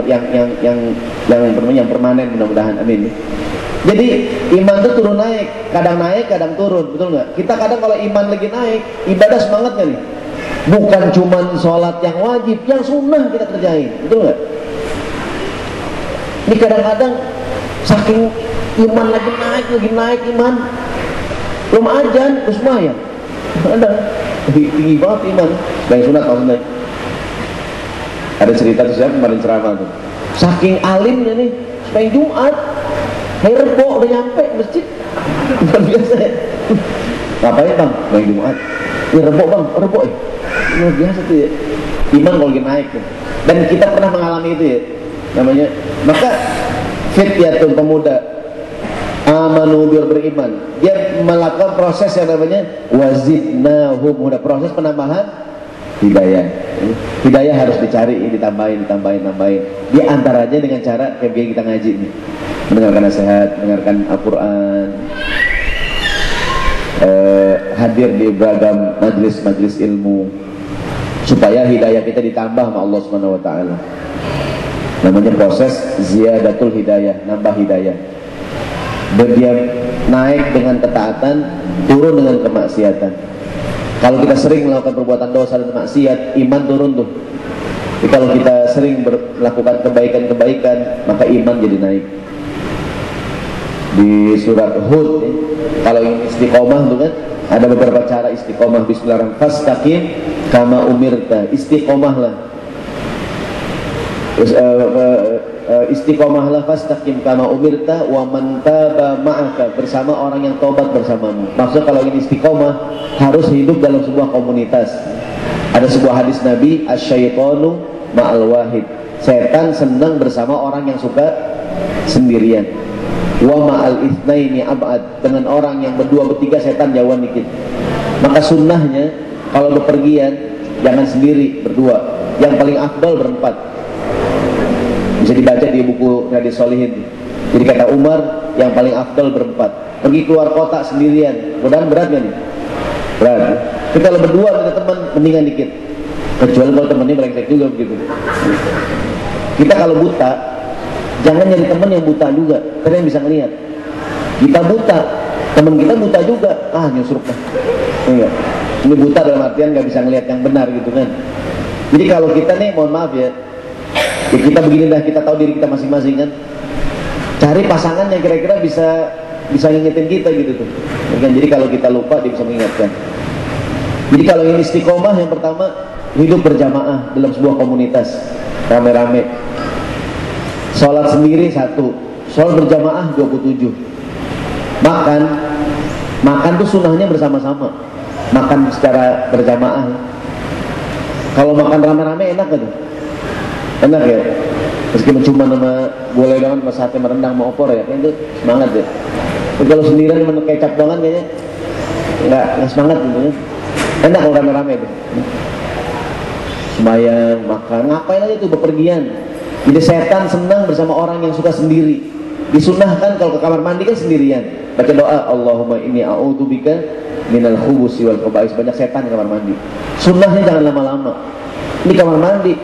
permanen, mudah-mudahan, amin. Jadi iman itu turun naik, kadang turun, betul nggak? Kita kadang kalau iman lagi naik, ibadah semangat nggak nih? Bukan cuman sholat yang wajib, yang sunnah kita kerjain, betul nggak? Ini kadang-kadang saking iman lagi naik iman, belum ajan, terus sembahyang. Ada tinggi banget iman, banyak sunat maksudnya. Ada cerita tuh saya kemarin ceramah tuh, saking alimnya nih, supaya Jumat. Hari Rebo udah nyampe masjid. Luar biasa ya. Ngapain bang? Main Jumat. Ya Rebo bang, Rebo ya. Luar biasa tuh ya. Iman kalau lagi naik tuh. Dan kita pernah mengalami itu ya. Namanya. Maka fityatun, pemuda, amanu beriman. Dia melakukan proses yang namanya wazidnahum huda, proses penambahan hidayah. Hidayah harus dicari, ditambahin. Di antaranya dengan cara kayak kita ngaji nih. Mendengarkan nasihat, mendengarkan Al-Quran, hadir di beragam majlis ilmu, supaya hidayah kita ditambah sama Allah Subhanahu Wa Taala. Namanya proses ziyadatul hidayah, nambah hidayah. Dia naik dengan ketaatan, turun dengan kemaksiatan. Kalau kita sering melakukan perbuatan dosa dan maksiat, iman turun tuh. Jadi kalau kita sering melakukan kebaikan, maka iman jadi naik. Di surat Hud ya, kalau ingin istiqomah tuh kan ada beberapa cara istiqomah. Bismillahirrahmanirrahim. Fastaqim kama umirta. Istiqomahlah. Istiqomahlah, fastaqim kama umirta wa man taba ma'aka, bersama orang yang tobat bersamamu. Maksudnya kalau ingin istiqomah harus hidup dalam sebuah komunitas. Ada sebuah hadis Nabi, asyaitonu ma'al wahid. Setan senang bersama orang yang suka sendirian. Wa ma'al itsnaini ab'ad, dengan orang yang berdua bertiga setan jauhan dikit. Maka sunnahnya kalau bepergian jangan sendiri, berdua. Yang paling afdal berempat. Bisa dibaca di buku Riyadhus Shalihin. Jadi kata Umar, yang paling afdal berempat. Pergi keluar kota sendirian, mudah-mudahan berat gak nih? Berat. Tapi kalau berdua ada teman, mendingan dikit. Kecuali kalau temannya brengsek juga begitu. Kita kalau buta, jangan nyari teman yang buta juga, karena yang bisa ngelihat. Kita buta, teman kita buta juga, nyusruk lah. Enggak. Ini buta dalam artian nggak bisa ngelihat yang benar gitu kan. Jadi kalau kita nih, mohon maaf ya, kita begini dah, kita tahu diri kita masing-masing kan. Cari pasangan yang kira-kira bisa ngingetin kita gitu tuh. Jadi kalau kita lupa, dia bisa mengingatkan. Jadi kalau ingin istiqomah, yang pertama hidup berjamaah dalam sebuah komunitas, rame-rame. Sholat sendiri 1, sholat berjamaah 27. Makan tuh sunnahnya bersama-sama. Makan secara berjamaah. Kalau makan rame-rame enak gak tuh? Enak ya? Meskipun cuma nama boleh doang, sama sate merendang, mau opor ya, itu semangat ya. Tapi kalau sendirian sama kecap doang kayaknya nggak semangat gitu ya. Enak kalau rame-rame itu. Sembahyang, makan, ngapain aja tuh bepergian. Jadi setan senang bersama orang yang suka sendiri. Disunahkan kalau ke kamar mandi kan sendirian. Baca doa, Allahumma inni a'udzubika minal khubusi wal khaba'is. Banyak setan di kamar mandi. Sunnahnya jangan lama-lama. Ini kamar mandi,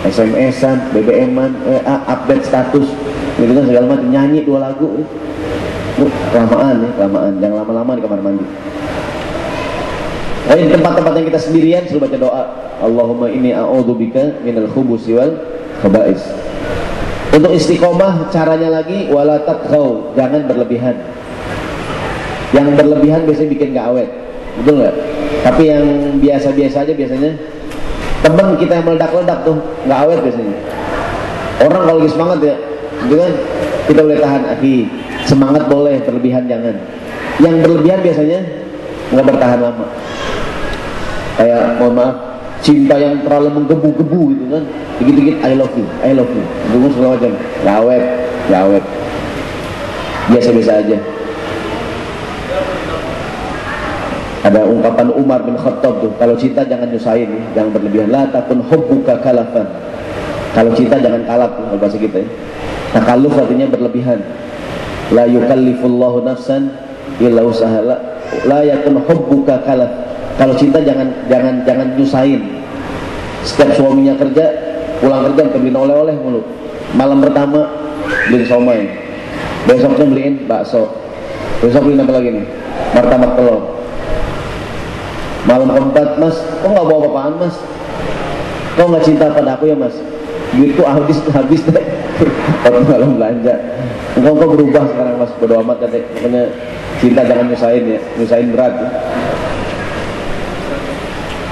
SMS-an, BBM-an, update status, gitu kan segala macam, nyanyi 2 lagu. Kelamaan ya, kelamaan. Jangan lama-lama di kamar mandi. Di tempat-tempat yang kita sendirian suruh baca doa, Allahumma inni a'udzubika minal khubusi wal khaba'is. Untuk istiqomah caranya lagi, wala tatghaw, jangan berlebihan. Yang berlebihan biasanya bikin gak awet, betul nggak? Tapi yang biasa-biasa aja biasanya, teman kita yang meledak-ledak tuh nggak awet biasanya. Orang kalau lagi semangat ya, gitu kan, kita boleh tahan, semangat boleh, berlebihan jangan. Yang berlebihan biasanya nggak bertahan lama. Kayak mohon maaf, cinta yang terlalu menggebu-gebu gitu kan, dikit-dikit I love you, gitu segala macam, nggak awet, biasa-biasa aja. Ada ungkapan Umar bin Khattab tuh, kalau cinta jangan nyusahin, jangan berlebihan. La takun hubbuka kalafan. Kalau cinta jangan kalaf, kalau bahasa kita ya. Takalluf artinya berlebihan. La yukallifullahu nafsan illa usaha. La yakun hubbuka kalaf. Kalau cinta jangan nyusahin. Setiap suaminya kerja, pulang kerja kita beliin oleh-oleh mulu. Malam pertama beliin somai, besoknya beliin bakso, besok beliin apa lagi nih? Martabak telur. Malam keempat, mas, kok nggak bawa apa-apaan mas? Kok nggak cinta pada aku ya mas? Duitku habis deh. Waktu malam belanja. Kok berubah sekarang mas? Bodo amat katanya. Pokoknya cinta jangan nyusahin ya, nyusahin berat ya.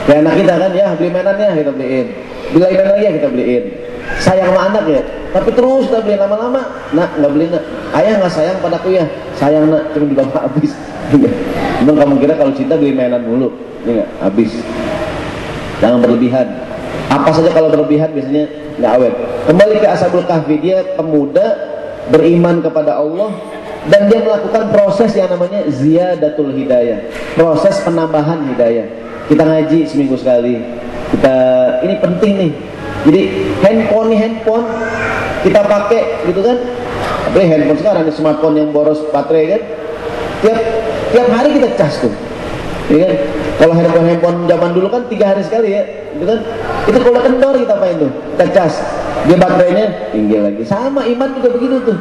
Kayak anak kita kan ya, beli mainannya kita beliin, beli mainan lagi ya kita beliin. Sayang sama anak ya, tapi terus kita beliin lama-lama. Nak nggak beli nak, ayah nggak sayang padaku ya? Sayang nak, cuma juga habis. Memang kamu kira kalau cinta beli mainan mulu, ini nggak habis. Jangan berlebihan. Apa saja kalau berlebihan biasanya nggak awet. Kembali ke Ashabul Kahfi, dia pemuda beriman kepada Allah dan dia melakukan proses yang namanya ziyadatul hidayah, proses penambahan hidayah. Kita ngaji seminggu sekali. Ini penting nih. Jadi handphone kita pakai gitu kan. Tapi handphone sekarang nih, smartphone yang boros baterai kan. Tiap hari kita cas tuh. Ya kan? Kalau handphone zaman dulu kan 3 hari sekali ya. Gitu kan? Itu kalau kendor kita apain tuh? Kita cas. Dia baterainya tinggi lagi. Sama iman juga begitu tuh.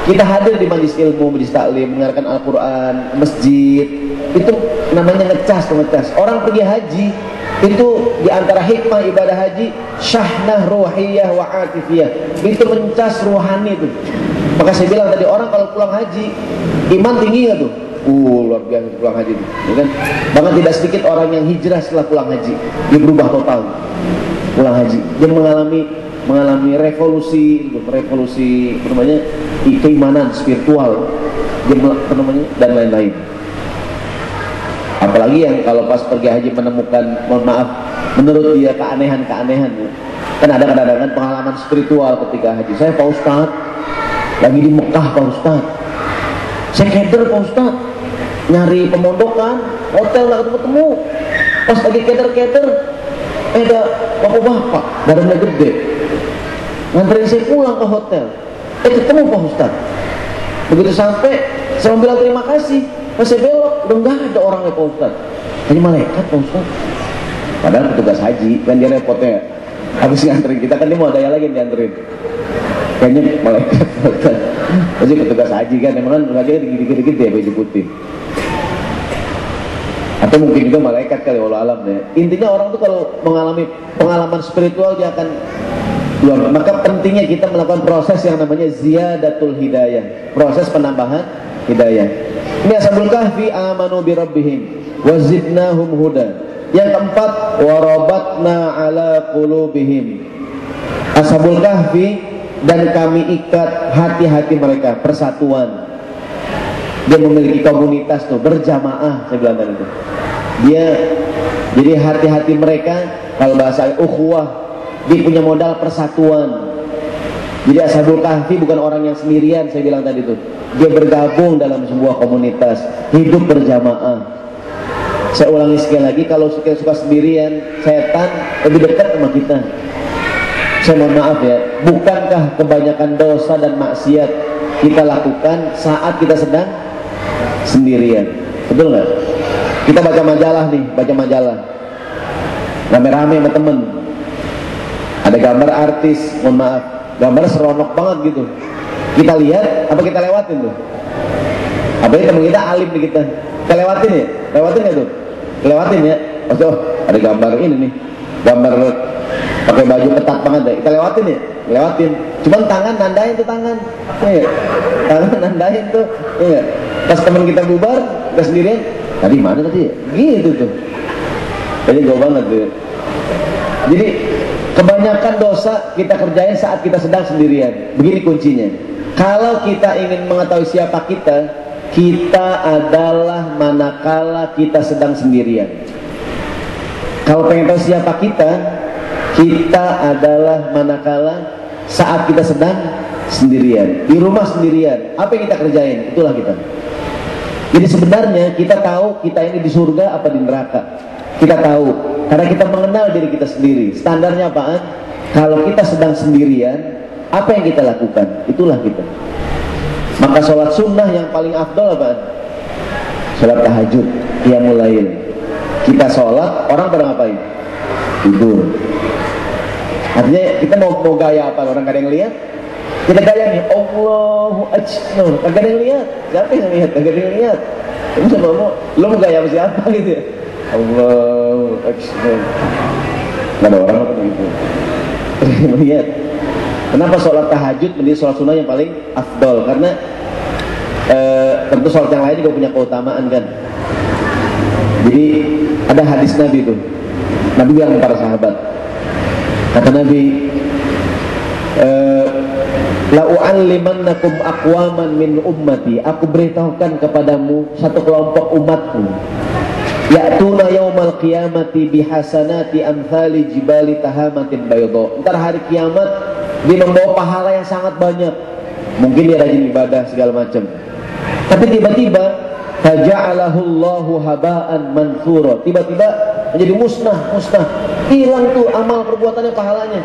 Kita hadir di majelis ilmu, majelis taklim, mendengarkan Al-Quran, masjid, itu namanya ngecas. Orang pergi haji, itu diantara hikmah ibadah haji, syahnah ruhiyah wa atifiyah, itu mencas ruhani itu. Maka saya bilang tadi, orang kalau pulang haji, iman tinggi nggak tuh? Luar biasa pulang haji itu, ya kan? Bahkan tidak sedikit orang yang hijrah setelah pulang haji, dia berubah total. Pulang haji, dia mengalami revolusi namanya keimanan spiritual, dan lain-lain. Apalagi yang kalau pas pergi haji menemukan, mohon maaf, menurut dia keanehan ya. Kan ada kadang-kadang pengalaman spiritual ketika haji. Saya Pak Ustadz lagi di Mekah Pak Ustadz, saya keder Pak Ustadz, nyari pemondokan, hotel nggak ketemu. Pas lagi keder ada bapak-bapak badannya gede nganterin saya pulang ke hotel, ketemu Pak Ustadz. Begitu sampai saya bilang terima kasih, pas saya belok udah nggak ada orangnya Pak Ustadz, hanya malaikat Pak Ustadz. Padahal petugas haji kan dia repotnya habis nganterin kita, kan dia mau ada yang lagi yang dianterin, kayaknya malaikat pasti petugas haji kan, emang kan haji dikit-dikit ya baju putih, atau mungkin juga malaikat kali, walau alam ya. Intinya orang tuh kalau mengalami pengalaman spiritual dia akan luar. Maka pentingnya kita melakukan proses yang namanya ziyadatul hidayah, proses penambahan hidayah. Ini Ashabul Kahfi amanu bi rabbihim wa zidnahum huda. Yang keempat, warabatna ala qulubihim. Ashabul Kahfi, dan kami ikat hati-hati mereka, persatuan. Dia memiliki komunitas tuh, berjamaah, saya bilang tadi itu. Dia jadi hati-hati mereka, kalau bahasa ukhuwah, dia punya modal persatuan. Jadi Ashabul Kahfi bukan orang yang sendirian, saya bilang tadi tuh. Dia bergabung dalam sebuah komunitas, hidup berjamaah. Saya ulangi sekali lagi, kalau suka sendirian, setan lebih dekat sama kita. Saya mohon maaf ya, bukankah kebanyakan dosa dan maksiat kita lakukan saat kita sedang sendirian? Betul nggak? Kita baca majalah nih, baca majalah, rame-rame sama temen, ada gambar artis, mohon maaf, gambar seronok banget gitu. Kita lihat, apa kita lewatin tuh? Apalagi temen kita alim nih kita lewatin ya? Lewatin ya tuh? Lewatin ya? Oh, ada gambar ini nih, gambar pakai baju ketat banget deh. Kita lewatin ya? Lewatin. Cuman tangan nandain tuh tangan. Iya. Tangan nandain tuh. Iya. Pas teman kita bubar, kita sendirian. Tadi mana tadi ya? Gitu tuh. Jadi jauh banget tuh. Jadi kebanyakan dosa kita kerjain saat kita sedang sendirian. Begini kuncinya. Kalau kita ingin mengetahui siapa kita, kita adalah manakala kita sedang sendirian. Kalau pengen tahu siapa kita adalah manakala saat kita sedang sendirian, di rumah sendirian. Apa yang kita kerjain, itulah kita. Jadi sebenarnya kita tahu kita ini di surga apa di neraka. Kita tahu karena kita mengenal diri kita sendiri. Standarnya apaan? Kalau kita sedang sendirian, apa yang kita lakukan, itulah kita. Maka sholat sunnah yang paling afdol apa? Sholat tahajud, qiyamul lail. Kita sholat, orang pada ngapain? Tidur. Artinya kita mau gaya apa? Orang gak ada yang lihat? Kita gaya nih, Allahu Akbar. Gak ada yang lihat. Siapa yang lihat? Gak ada yang lihat. Kamu sama lo mau gaya apa siapa gitu ya? Allahu Akbar. Gak ada orang apa gitu. Melihat. Kenapa sholat tahajud menjadi sholat sunnah yang paling afdol? Karena tentu sholat yang lain juga punya keutamaan kan. Jadi ada hadis Nabi itu, Nabi bilang para sahabat, kata Nabi, la u'allimannakum aqwaman min ummati, aku beritahukan kepadamu satu kelompok umatku, ya'tuna yaumal qiyamati bihasanati amthali jibali tahamatin baydo. Ntar hari kiamat dia membawa pahala yang sangat banyak. Mungkin dia rajin ibadah segala macam, tapi tiba-tiba faja'alahu Allahu haba'an manthura, tiba-tiba menjadi musnah, hilang tuh amal perbuatannya, pahalanya.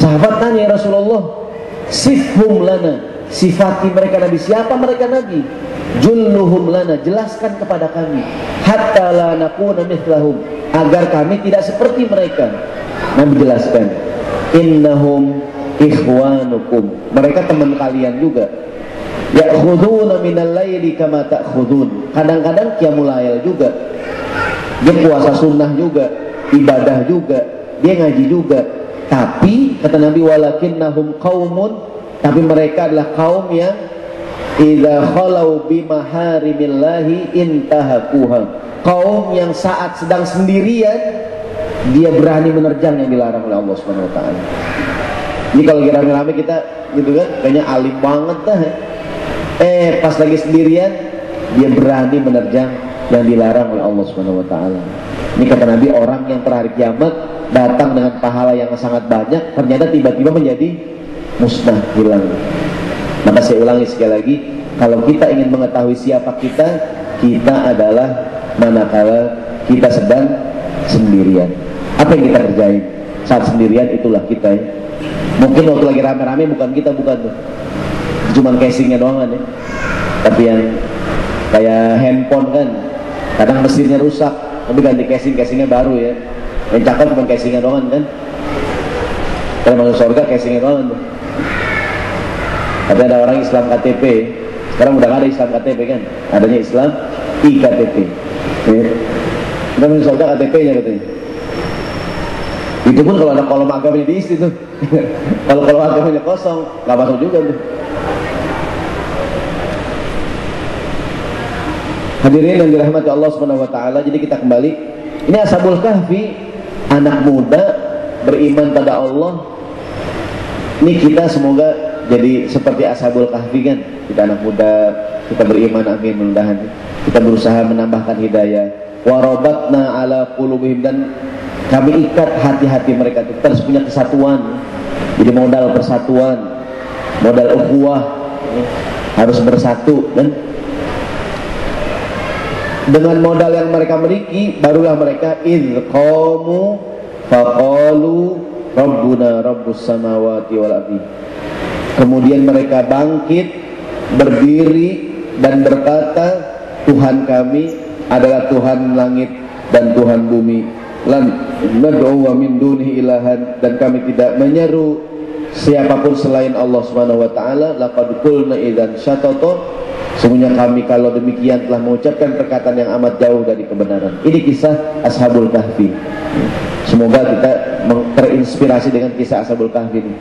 Sahabat tanya, ya Rasulullah, sifhum lana, sifati mereka Nabi. Siapa mereka Nabi? Julluhum lana, jelaskan kepada kami, hatta la nakuna mithlahum, agar kami tidak seperti mereka. Nabi jelaskan, innahum ikhwanukum, mereka teman kalian juga. Ya'khuduna minal laili kama ta'khudun, kadang-kadang qiyamul lail juga, dia puasa sunnah juga, ibadah juga, dia ngaji juga. Tapi kata Nabi, walakinnahum qaumun, tapi mereka adalah kaum yang idza khalau bimaharimillahi intahakuha, kaum yang saat sedang sendirian dia berani menerjang yang dilarang oleh Allah Subhanahu wa taala. Ini kalau rame-rame kita gitu kan, kayaknya alim banget dah. Pas lagi sendirian dia berani menerjang yang dilarang oleh Allah Subhanahu wa taala. Ini kata Nabi, orang yang per hari kiamat datang dengan pahala yang sangat banyak, ternyata tiba-tiba menjadi musnah, hilang. Maka saya ulangi sekali lagi, kalau kita ingin mengetahui siapa kita adalah manakala kita sedang sendirian. Apa yang kita kerjain saat sendirian, itulah kita ya. Mungkin waktu lagi rame-rame bukan tuh, cuman casingnya doang kan ya. Tapi yang kayak handphone kan, kadang mesinnya rusak, tapi ganti casingnya baru ya. Yang cakep cuma casingnya doang kan. Kalau masuk surga casingnya doang tuh. Tapi ada orang Islam KTP, sekarang udah gak ada Islam KTP kan, adanya Islam IKTP ya. Kita masuk surga KTP-nya katanya. Itu pun kalau ada kolom agamanya diisi tuh. Kalau kolom agamanya kosong, gak masuk juga tuh. Hadirin yang dirahmati Allah Subhanahu wa taala, jadi kita kembali. Ini Ashabul Kahfi, anak muda beriman pada Allah. Ini kita semoga jadi seperti Ashabul Kahfi kan. Kita anak muda, kita beriman, amin, mudah-mudahan kita berusaha menambahkan hidayah. Warabatna ala qulubihim, dan kami ikat hati-hati mereka itu terus punya kesatuan. Jadi modal persatuan, modal ukhuwah, harus bersatu. Dan dengan modal yang mereka miliki, barulah mereka idh qamu faqalu rabbuna rabbus samawati wal ardi. Kemudian mereka bangkit, berdiri dan berkata, Tuhan kami adalah Tuhan langit dan Tuhan bumi. Lan nad'u min dunihi ilahan, dan kami tidak menyeru siapapun selain Allah Subhanahu wa taala. Laqad qulna idzan syatata, sesungguhnya kami kalau demikian telah mengucapkan perkataan yang amat jauh dari kebenaran. Ini kisah Ashabul Kahfi. Semoga kita terinspirasi dengan kisah Ashabul Kahfi ini,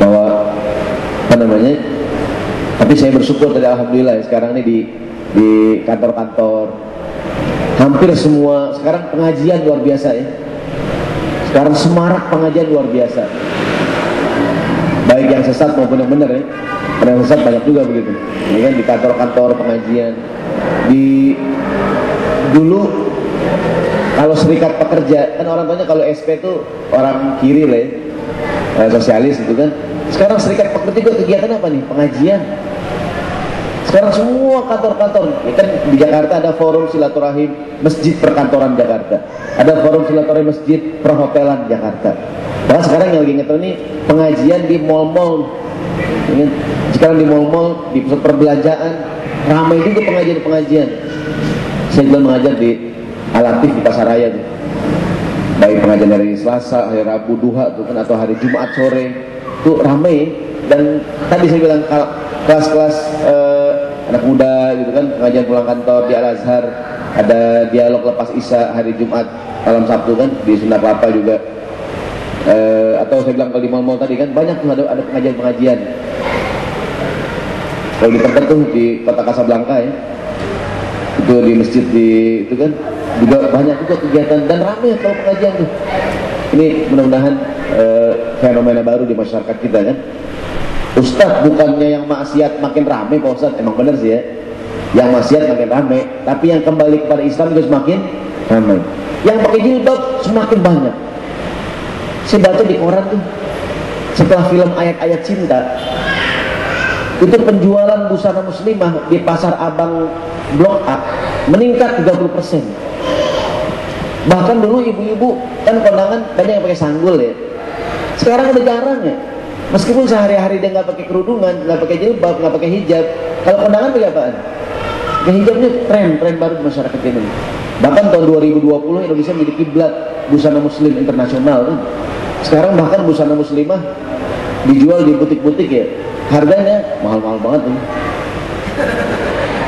bahwa tapi saya bersyukur tadi alhamdulillah ya, sekarang ini di kantor-kantor hampir semua sekarang pengajian luar biasa ya. Sekarang semarak pengajian luar biasa, baik yang sesat maupun yang benar ya. Karena yang sesat banyak juga begitu. Ini kan di kantor-kantor pengajian. Dulu kalau serikat pekerja kan orang tanya, kalau SP itu orang kiri lah ya, sosialis itu kan. Sekarang serikat pekerja juga kegiatan apa nih? Pengajian. Sekarang semua kantor-kantor, ya kan di Jakarta ada forum silaturahim Masjid Perkantoran Jakarta, ada forum silaturahim Masjid Perhotelan Jakarta. Bahkan sekarang yang lagi ngetren ini pengajian di mall-mall. Sekarang di mall-mall, di pusat perbelanjaan ramai juga pengajian-pengajian. Saya juga mengajar di Al-Latif di Pasaraya tuh. Baik pengajian hari Selasa, hari Rabu duha tuh kan, atau hari Jumat sore tuh ramai. Dan tadi saya bilang kelas-kelas anak muda gitu kan, pengajian pulang kantor di Al-Azhar, ada dialog lepas Isya hari Jumat malam Sabtu kan di Sunda Kelapa juga. Atau saya bilang kalau di mal-mal tadi kan banyak tuh ada pengajian-pengajian. Kalau di tempat tuh di kota Kasablanka ya, itu di masjid itu kan juga banyak juga kegiatan dan ramai kalau pengajian tuh. Ini mudah-mudahan fenomena baru di masyarakat kita kan. Ustadz bukannya yang maksiat makin ramai Pak Ustadz, emang benar sih ya, yang maksiat makin ramai, tapi yang kembali kepada Islam juga semakin ramai. Yang pakai jilbab semakin banyak. Saya baca di koran tuh, setelah film ayat-ayat cinta, itu penjualan busana muslimah di pasar Abang Blok A meningkat 30%. Bahkan dulu ibu-ibu kan kondangan banyak yang pakai sanggul ya, sekarang udah jarang ya. Meskipun sehari-hari dia nggak pakai kerudungan, nggak pakai jilbab, nggak pakai hijab, kalau kondangan pakai apaan? Pakai hijabnya tren baru di masyarakat ini. Bahkan tahun 2020 Indonesia menjadi kiblat busana muslim internasional kan. Sekarang bahkan busana muslimah dijual di butik-butik ya, harganya mahal-mahal banget tuh.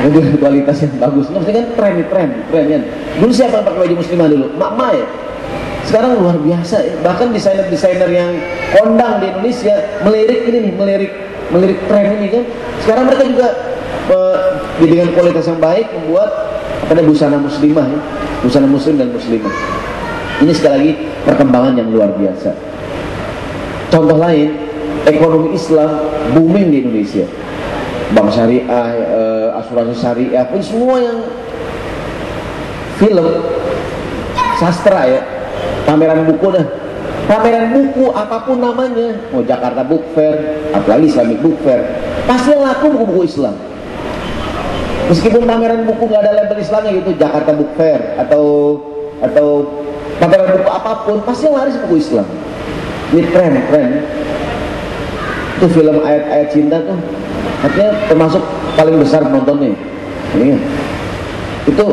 Dengan kualitas yang bagus, maksudnya kan tren kan. Dulu siapa yang pakai baju muslimah dulu? Mak-mak ya. Sekarang luar biasa ya. Bahkan desainer-desainer yang kondang di Indonesia melirik ini nih, melirik tren ini kan. Sekarang mereka juga dengan kualitas yang baik membuat busana muslimah ya, busana muslim dan muslimah. Ini sekali lagi perkembangan yang luar biasa. Contoh lain, ekonomi Islam booming di Indonesia. Bank syariah, asuransi syariah, pun semua yang film, sastra ya, pameran buku dah. Pameran buku apapun namanya, mau Jakarta Book Fair, apalagi Islamic Book Fair, pasti laku buku-buku Islam. Meskipun pameran buku nggak ada label Islamnya gitu, Jakarta Book Fair atau pameran buku apapun, pasti yang laris buku Islam. Ini tren. Itu film ayat-ayat cinta tuh, artinya termasuk paling besar penontonnya. Ini itu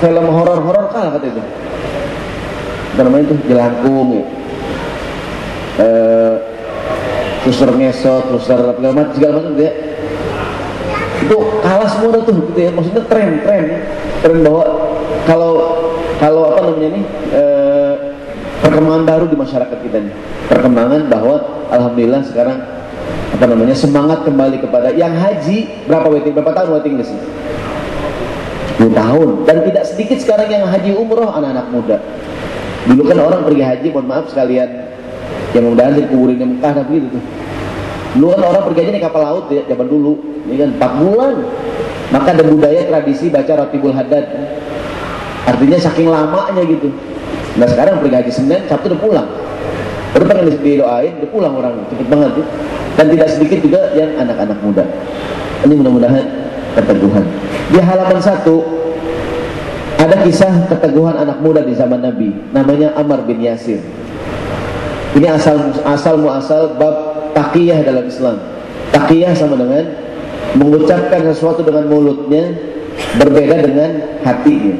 film horor kalah kata itu. Apa namanya itu, jelangkung ya. Suster ngesot, suster segala macam gitu ya. Itu kalah semua tuh gitu ya. Maksudnya tren bahwa kalau apa namanya ini perkembangan baru di masyarakat kita nih. Perkembangan bahwa alhamdulillah sekarang apa namanya semangat kembali kepada yang haji berapa tahun waiting list? 10 tahun. Dan tidak sedikit sekarang yang haji umroh anak-anak muda. Dulu kan orang pergi haji, mohon maaf sekalian, yang mudahan dikuburin di Mekah dan begitu tuh. Dulu kan orang pergi haji naik kapal laut ya, zaman dulu, ini kan 4 bulan. Maka ada budaya tradisi baca Ratibul Haddad. Artinya saking lamanya gitu. Nah sekarang pergi haji Senin, Sabtu udah pulang. Udah pengen didoain, udah pulang orang, cepet banget tuh. Dan tidak sedikit juga yang anak-anak muda. Ini mudah-mudahan kata Tuhan. Di halaman 1 Ada kisah keteguhan anak muda di zaman Nabi, namanya Ammar bin Yasir. Ini asal muasal bab taqiyah dalam Islam. Taqiyah sama dengan mengucapkan sesuatu dengan mulutnya berbeda dengan hatinya.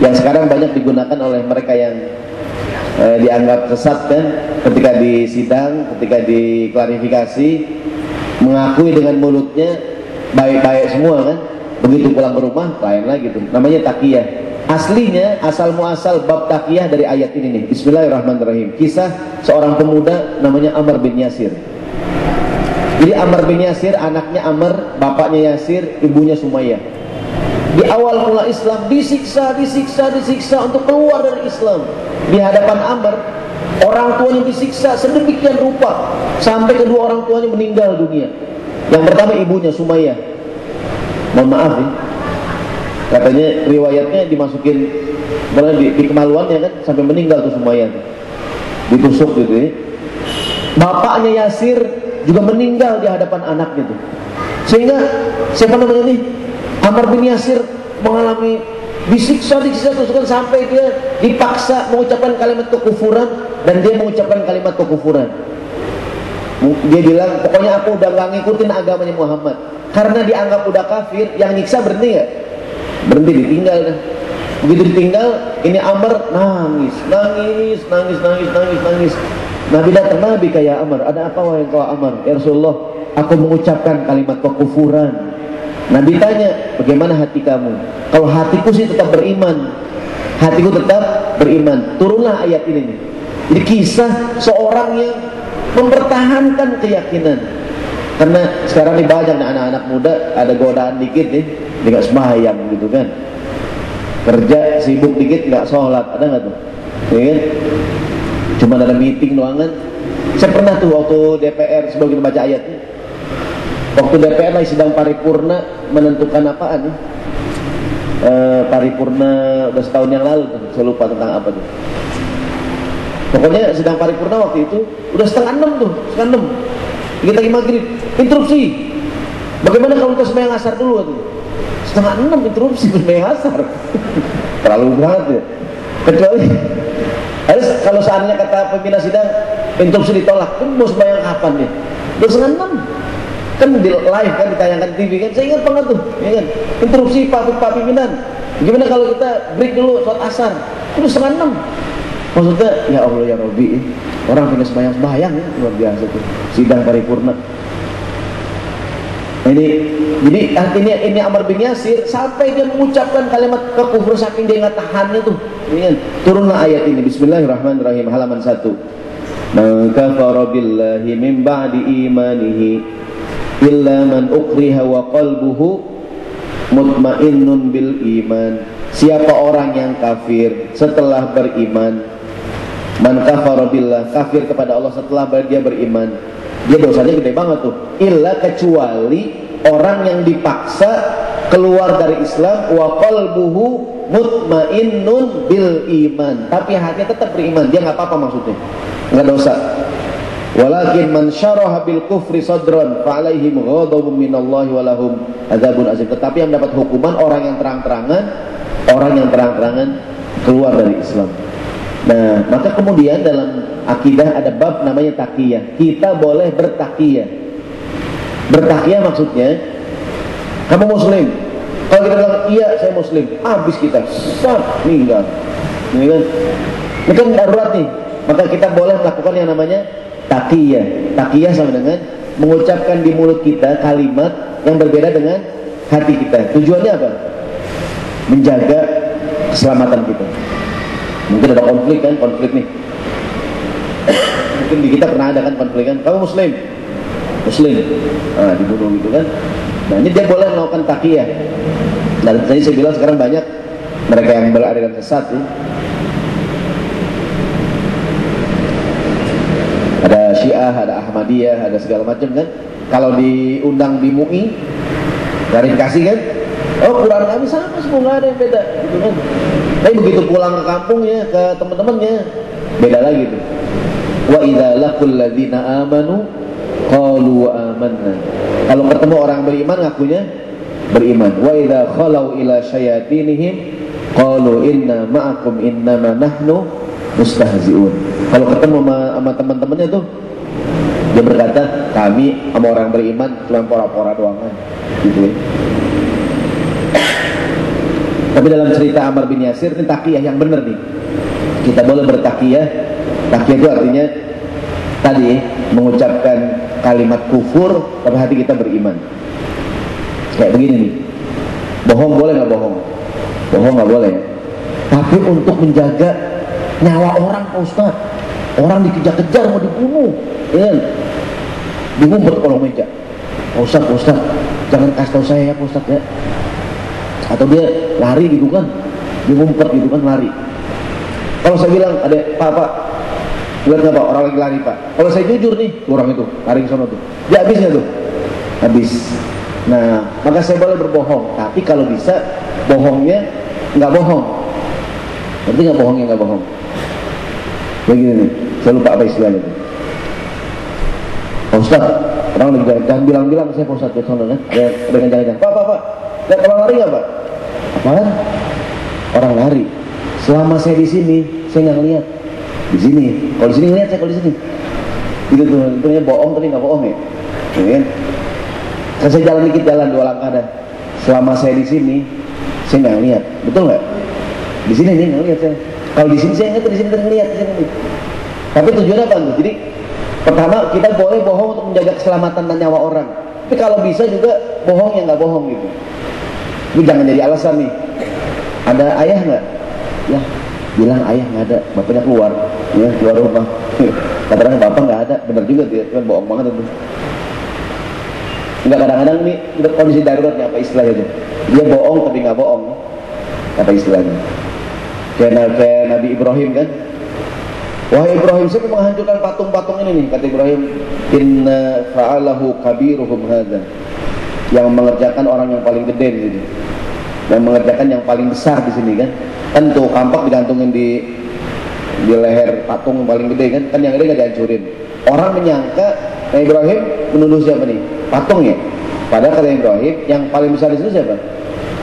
Yang sekarang banyak digunakan oleh mereka yang dianggap sesat kan, ketika di sidang, ketika diklarifikasi, mengakui dengan mulutnya baik-baik semua kan. Begitu pulang ke rumah lain lagi tuh. Namanya taqiyah. Aslinya asal muasal bab taqiyah dari ayat ini nih. Bismillahirrahmanirrahim. Kisah seorang pemuda namanya Ammar bin Yasir. Jadi Ammar bin Yasir anaknya Ammar, bapaknya Yasir, ibunya Sumayyah. Di awal mula Islam disiksa untuk keluar dari Islam. Di hadapan Ammar, orang tuanya disiksa sedemikian rupa sampai kedua orang tuanya meninggal dunia. Yang pertama ibunya Sumayyah. Mohon maaf ya. Katanya riwayatnya dimasukin di kemaluannya kan sampai meninggal tuh Sumayyah, ditusuk gitu ya. Bapaknya Yasir juga meninggal di hadapan anaknya tuh. Sehingga siapa namanya nih, Ammar bin Yasir mengalami disiksa tusukan sampai dia dipaksa mengucapkan kalimat kekufuran, dan dia mengucapkan kalimat kekufuran. Dia bilang pokoknya aku udah gak ngikutin agamanya Muhammad karena dianggap udah kafir. Yang nyiksa berhenti gak? Berhenti, ditinggal dah. Begitu ditinggal, ini Ammar nangis. Nabi datang, Nabi kayak Ammar, ada apa wahai kau Ammar? Ya Rasulullah, aku mengucapkan kalimat kekufuran. Nabi tanya, bagaimana hati kamu? Kalau hatiku sih tetap beriman, hatiku tetap beriman. Turunlah ayat ini nih. Jadi kisah seorang yang mempertahankan keyakinan. Karena sekarang ini banyak anak-anak muda ada godaan dikit nih, dia nggak sembahyang gitu kan, kerja sibuk dikit nggak sholat, ada nggak tuh? Ya kan? Cuma ada meeting doang kan. Saya pernah tuh waktu DPR sebagian baca ayatnya. Waktu DPR lagi sedang paripurna menentukan apaan nih? Paripurna udah setahun yang lalu tuh, saya lupa tentang apa tuh. Pokoknya sedang paripurna waktu itu udah setengah 6 tuh, setengah 6. Kita lagi maghrib, interupsi. Bagaimana kalau kita sembahyang asar dulu tuh? Setengah 6 interupsi sembahyang asar. Terlalu banget ya. Kecuali harus kalau seandainya kata pimpinan sidang interupsi ditolak, kan mau sembahyang kapan ya? Udah setengah 6. Kan di live kan, ditayangkan TV kan. Saya ingat banget tuh, ya kan? Interupsi Pak Pimpinan. Gimana kalau kita break dulu sholat asar? Udah setengah 6. Maksudnya, ya Allah ya Rabbi, orang pengen sembahyang ya, luar biasa tuh sidang paripurna. Jadi artinya ini Ammar bin Yasir sampai dia mengucapkan kalimat kekufur saking dia nggak tahannya tuh. Ini turunlah ayat ini. Bismillahirrahmanirrahim, halaman 1. Man kafara billahi min ba'di imanihi illa man ukriha wa qalbuhu mutmainnun bil iman. Siapa orang yang kafir setelah beriman, man kafara billah, kafir kepada Allah setelah dia beriman, dia dosanya gede banget tuh. Illa, kecuali orang yang dipaksa keluar dari Islam, wa qalbuhu mutmainnun bil iman, tapi hatinya tetap beriman, dia nggak apa-apa maksudnya, nggak dosa. Walakin man syaraha bil kufri sadran fa alaihim ghadabun minallahi wa lahum adzabun azim. Tetapi yang dapat hukuman orang yang terang-terangan keluar dari Islam. Nah, maka kemudian dalam akidah ada bab namanya taqiyah. Kita boleh bertaqiyah. Bertaqiyah maksudnya, kamu muslim. Kalau kita bilang iya saya muslim, habis kita meninggal. Ini kan darurat nih. Maka kita boleh melakukan yang namanya taqiyah. Taqiyah sama dengan mengucapkan di mulut kita kalimat yang berbeda dengan hati kita. Tujuannya apa? Menjaga keselamatan kita. Mungkin ada konflik nih. Mungkin di kita pernah ada kan konflik kan. Kamu muslim, dibunuh gitu kan. Nah ini dia boleh melakukan taqiyah. Dan tadi saya bilang sekarang banyak mereka yang beraliran sesat ya. Ada Syiah, ada Ahmadiyah, ada segala macam kan. Kalau diundang di MUI, verifikasi kan, oh Quran kami sama semua, nggak ada yang beda gitu kan. Tapi begitu pulang ke kampungnya, ke teman-temannya, beda lagi tuh. Wa idza laqul ladzina amanu qalu amanna. Kalau ketemu orang beriman ngakunya beriman. Wa idza khalau ila syayatinihim qalu inna ma'akum innama nahnu mustahzi'un. Kalau ketemu sama teman-temannya tuh, dia berkata, kami sama orang beriman cuma pora-pora doang kan, gitu ya. Tapi dalam cerita Ammar bin Yasir ini takiyah yang benar nih. Kita boleh bertakiyah. Takiyah itu artinya tadi mengucapkan kalimat kufur tapi hati kita beriman. Kayak begini nih. Bohong boleh nggak bohong? Bohong nggak boleh. Tapi untuk menjaga nyawa orang, Pak Ustaz. Orang dikejar-kejar mau dibunuh, ya. Ngumpet kolong meja. Pak Ustaz, jangan kasih tahu saya ya Pak Ustaz ya. Atau dia lari gitu kan, dia ngumpet gitu kan, lari. Kalau saya bilang, ada Pak, lihat nggak Pak, orang lagi lari Pak. Kalau saya jujur nih, orang itu lari ke sana tuh, dia habis nggak tuh? Habis. Nah, maka saya boleh berbohong, tapi kalau bisa bohongnya nggak bohong. Berarti nggak bohongnya nggak bohong. Begini nih, saya lupa apa istilahnya itu. Pak Ustaz, orang lagi jalan, jangan bilang-bilang saya Pak Ustaz ke sana kan, dengan jalan-jalan. Pak, lihat orang lari nggak Pak? Apaan? Orang lari. Selama saya di sini, saya nggak ngeliat. Di sini, kalau di sini ngeliat, saya kalau di sini. Itu tuh, intinya bohong tapi nggak bohong ya. Kan? Kan saya jalan dikit, jalan 2 langkah dah. Selama saya di sini, saya nggak ngeliat. Betul nggak? Di sini nih nggak ngeliat saya. Kalau di sini saya nggak, di sini ngeliat, di sini. Tapi tujuannya apa tuh? Jadi pertama kita boleh bohong untuk menjaga keselamatan dan nyawa orang. Tapi kalau bisa juga bohong yang nggak bohong gitu. Ini jangan jadi alasan nih. Ada ayah nggak? Ya, bilang ayah nggak ada, bapaknya keluar, ya keluar rumah. Kadang-kadang bapak nggak ada, benar juga dia, kan bohong banget itu. Enggak, kadang-kadang ini udah kondisi darurat nih, apa istilahnya itu? Dia bohong tapi nggak bohong, apa istilahnya? Kayak Nabi Ibrahim kan? Wahai Ibrahim, siapa menghancurkan patung-patung ini nih? Kata Ibrahim, inna fa'alahu kabiruhum hadza. Yang mengerjakan orang yang paling gede di sini, yang mengerjakan yang paling besar di sini kan? Kan tuh kampak digantungin di leher patung yang paling gede kan? Kan yang gede nggak dihancurin. Orang menyangka Ibrahim menuduh siapa nih? Patung ya? Padahal kata Ibrahim yang paling besar di sini siapa?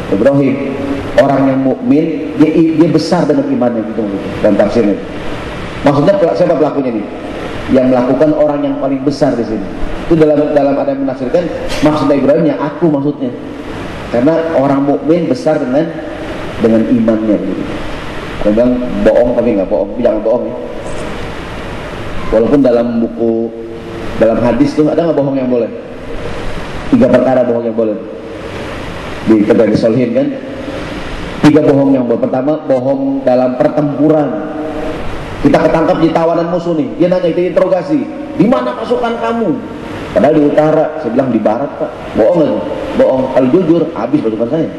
Ibrahim. Orang yang mukmin dia besar dengan imannya gitu dan tafsirnya. Maksudnya siapa pelakunya nih? Yang melakukan orang yang paling besar di sini. Itu dalam ada yang menafsirkan maksudnya Ibrahim yang aku maksudnya. Karena orang mukmin besar dengan imannya gitu. Dia bilang bohong tapi nggak bohong, jangan bohong ya. Walaupun dalam hadis tuh ada nggak bohong yang boleh? 3 perkara bohong yang boleh. Di Kedai Solihin kan? 3 bohong yang boleh. Pertama, bohong dalam pertempuran. Kita ketangkap di tawanan musuh nih, dia nanya, itu interogasi, di mana pasukan kamu? Padahal di utara, saya bilang di barat Pak. Bohong nggak tuh? Bohong. Kalau jujur, habis pasukan saya.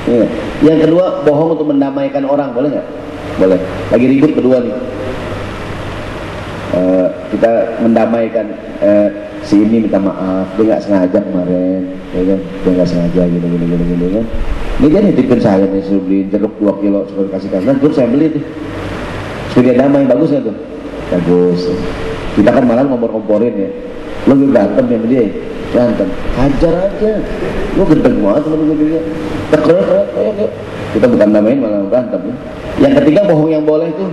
Ya. Yang kedua, bohong untuk mendamaikan orang, boleh nggak? Boleh. Lagi ribut berdua nih, kita mendamaikan, si ini minta maaf, dia nggak sengaja kemarin, ya kan? Dia nggak sengaja gini kan? Ini dia nitipin saya nih, suruh beli jeruk 2 kilo, suruh kasih kalian, terus saya beli tuh. Sudah damai, bagus nggak tuh? Bagus. Kita kan malah ngompor-ngomporin ya. Lo berantem ya sama dia, berantem. Hajar aja. Lo gendeng banget temen gue juga. Kita bukan namain malah berantem. Ya. Yang ketiga bohong yang boleh itu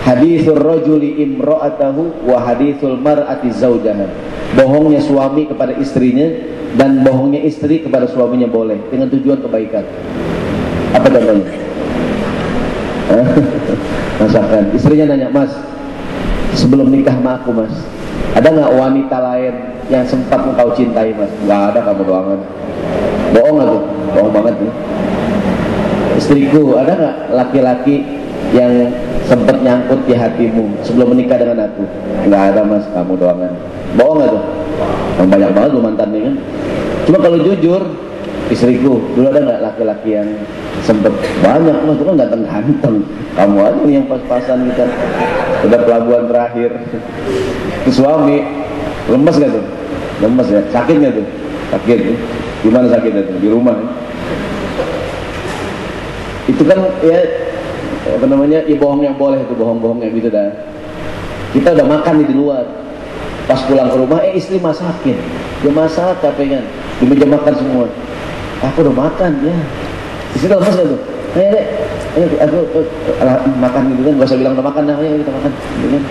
hadithur rajuli imra'atahu wa hadithul mar'ati zawjaha. Bohongnya suami kepada istrinya dan bohongnya istri kepada suaminya boleh dengan tujuan kebaikan. Apa contohnya? Masakan, istrinya nanya, Mas, sebelum nikah sama aku Mas, ada nggak wanita lain yang sempat engkau cintai Mas? Nggak ada, kamu doangan. Bohong nggak tuh? Bohong banget nih. Istriku, ada nggak laki-laki yang sempat nyangkut di hatimu sebelum menikah dengan aku? Nggak ada Mas, kamu doangan. Bohong nggak tuh? Yang banyak banget lu mantannya kan. Cuma kalau jujur, istriku, dulu ada nggak laki-laki yang sempet? Banyak Mas, itu kan ganteng-ganteng. Kamu aja nih yang pas-pasan kita. Udah pelabuhan terakhir. Itu suami lemes gak tuh? Lemes ya? Sakit gak tuh? Sakit tuh. Gimana sakitnya tuh? Di rumah ya? Itu kan ya apa namanya, ya bohong yang boleh itu, bohong-bohong yang gitu dah. Kita udah makan di luar, pas pulang ke rumah istri masakin, dia masak capek kan, di meja makan semua, aku udah makan ya, istri lemes gak tuh? Dek, aku makan gitu kan, gak usah bilang udah makan, nah ayo kita makan gitu kan.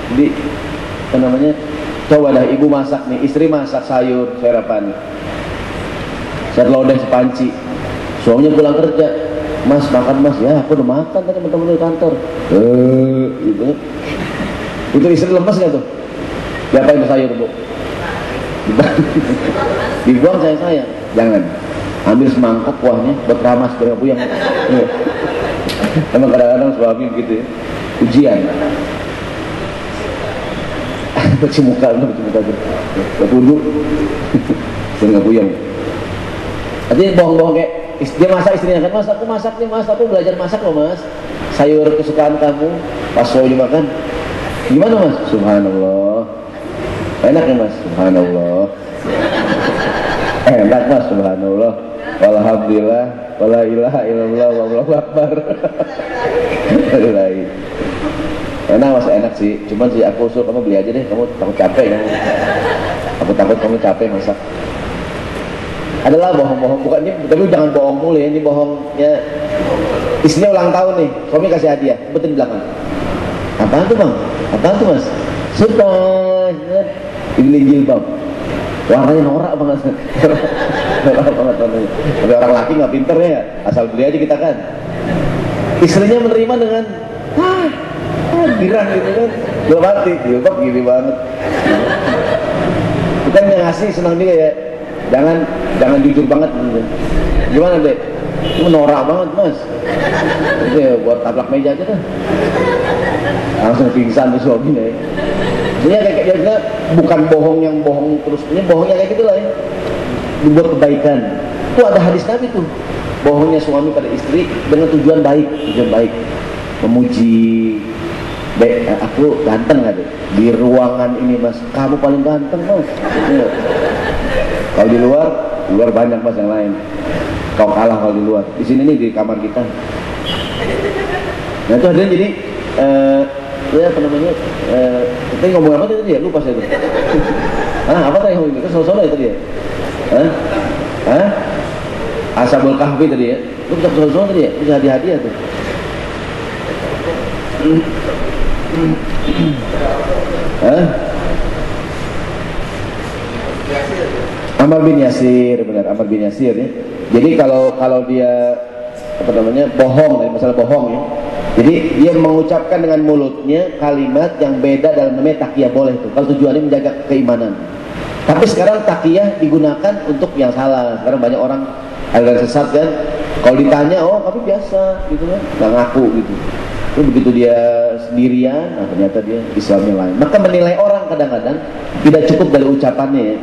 Jadi apa namanya, coba dah ibu masak nih, istri masak sayur sarapan, saya lodeh sepanci, suaminya pulang kerja, mas makan mas, ya aku udah makan tadi teman-teman di kantor, gitu. Itu istri lemes gak tuh? Diapain tuh sayur bu? Dibuang sayang, jangan. Ambil semangkuk kuahnya buat ramas biar nggak puyeng. Emang kadang-kadang suami gitu ya, ujian. Cuci muka tuh, nggak dulu, biar nggak puyeng. Artinya bohong-bohong kayak dia masak, istrinya kan, mas aku masak nih mas, aku belajar masak loh mas, sayur kesukaan kamu, pas suami makan, gimana mas? Subhanallah, enak ya mas? Subhanallah, enak mas? Subhanallah, walhamdulillah, wala ilaha illallah, wallahu akbar. Enak mas, enak sih, cuman sih aku usul kamu beli aja deh, kamu takut capek kamu, aku takut kamu capek masak. Adalah bohong-bohong, bukan ini, tapi jangan bohong mulu ya, ini bohongnya. Istrinya ulang tahun nih, suami kasih hadiah, betul di belakang. Apaan tuh bang? Apaan tuh mas? Surprise, dibeli jilbab, warnanya norak banget. Norak banget warnanya. Tapi orang laki nggak pinter ya, asal beli aja kita kan. Istrinya menerima dengan girang gitu kan, belum mati, jilbab gini banget. Kita yang ngasih senang juga ya. Jangan jujur banget gitu. Gimana deh? Itu norak banget mas. Itu buat taplak meja aja dah. Langsung pingsan tuh suaminya ya. Ini kayak bukan bohong yang bohong terus, ini bohongnya kayak gitulah ya. Dibuat kebaikan. Itu ada hadis Nabi tuh. Bohongnya suami pada istri dengan tujuan baik, memuji. Dek, aku ganteng gak deh? Di ruangan ini mas, kamu paling ganteng mas. Ya. Kalau di luar banyak mas yang lain. Kau kalah kalau di luar. Di sini nih di kamar kita. Nah itu hadirin jadi ya apa namanya? Kita ngomong apa tadi ya? Lupa saya tuh. Apa tadi ngomong? Kita solo-solo ya tadi ya? Ashabul Kahfi tadi ya? Lu bisa solo-solo tadi ya? Bisa hadiah-hadiah tuh. Ammar bin Yasir, benar, Ammar bin Yasir ya. Jadi kalau dia apa namanya bohong, masalah bohong ya. Jadi dia mengucapkan dengan mulutnya kalimat yang beda dalam namanya takiyah boleh tuh. Kalau tujuannya menjaga keimanan. Tapi sekarang takiyah digunakan untuk yang salah. Sekarang banyak orang aliran sesat kan. Kalau ditanya, oh tapi biasa gitu kan, nggak ngaku gitu. Tapi begitu dia sendirian, nah ternyata dia Islamnya lain. Maka menilai orang kadang-kadang tidak cukup dari ucapannya ya.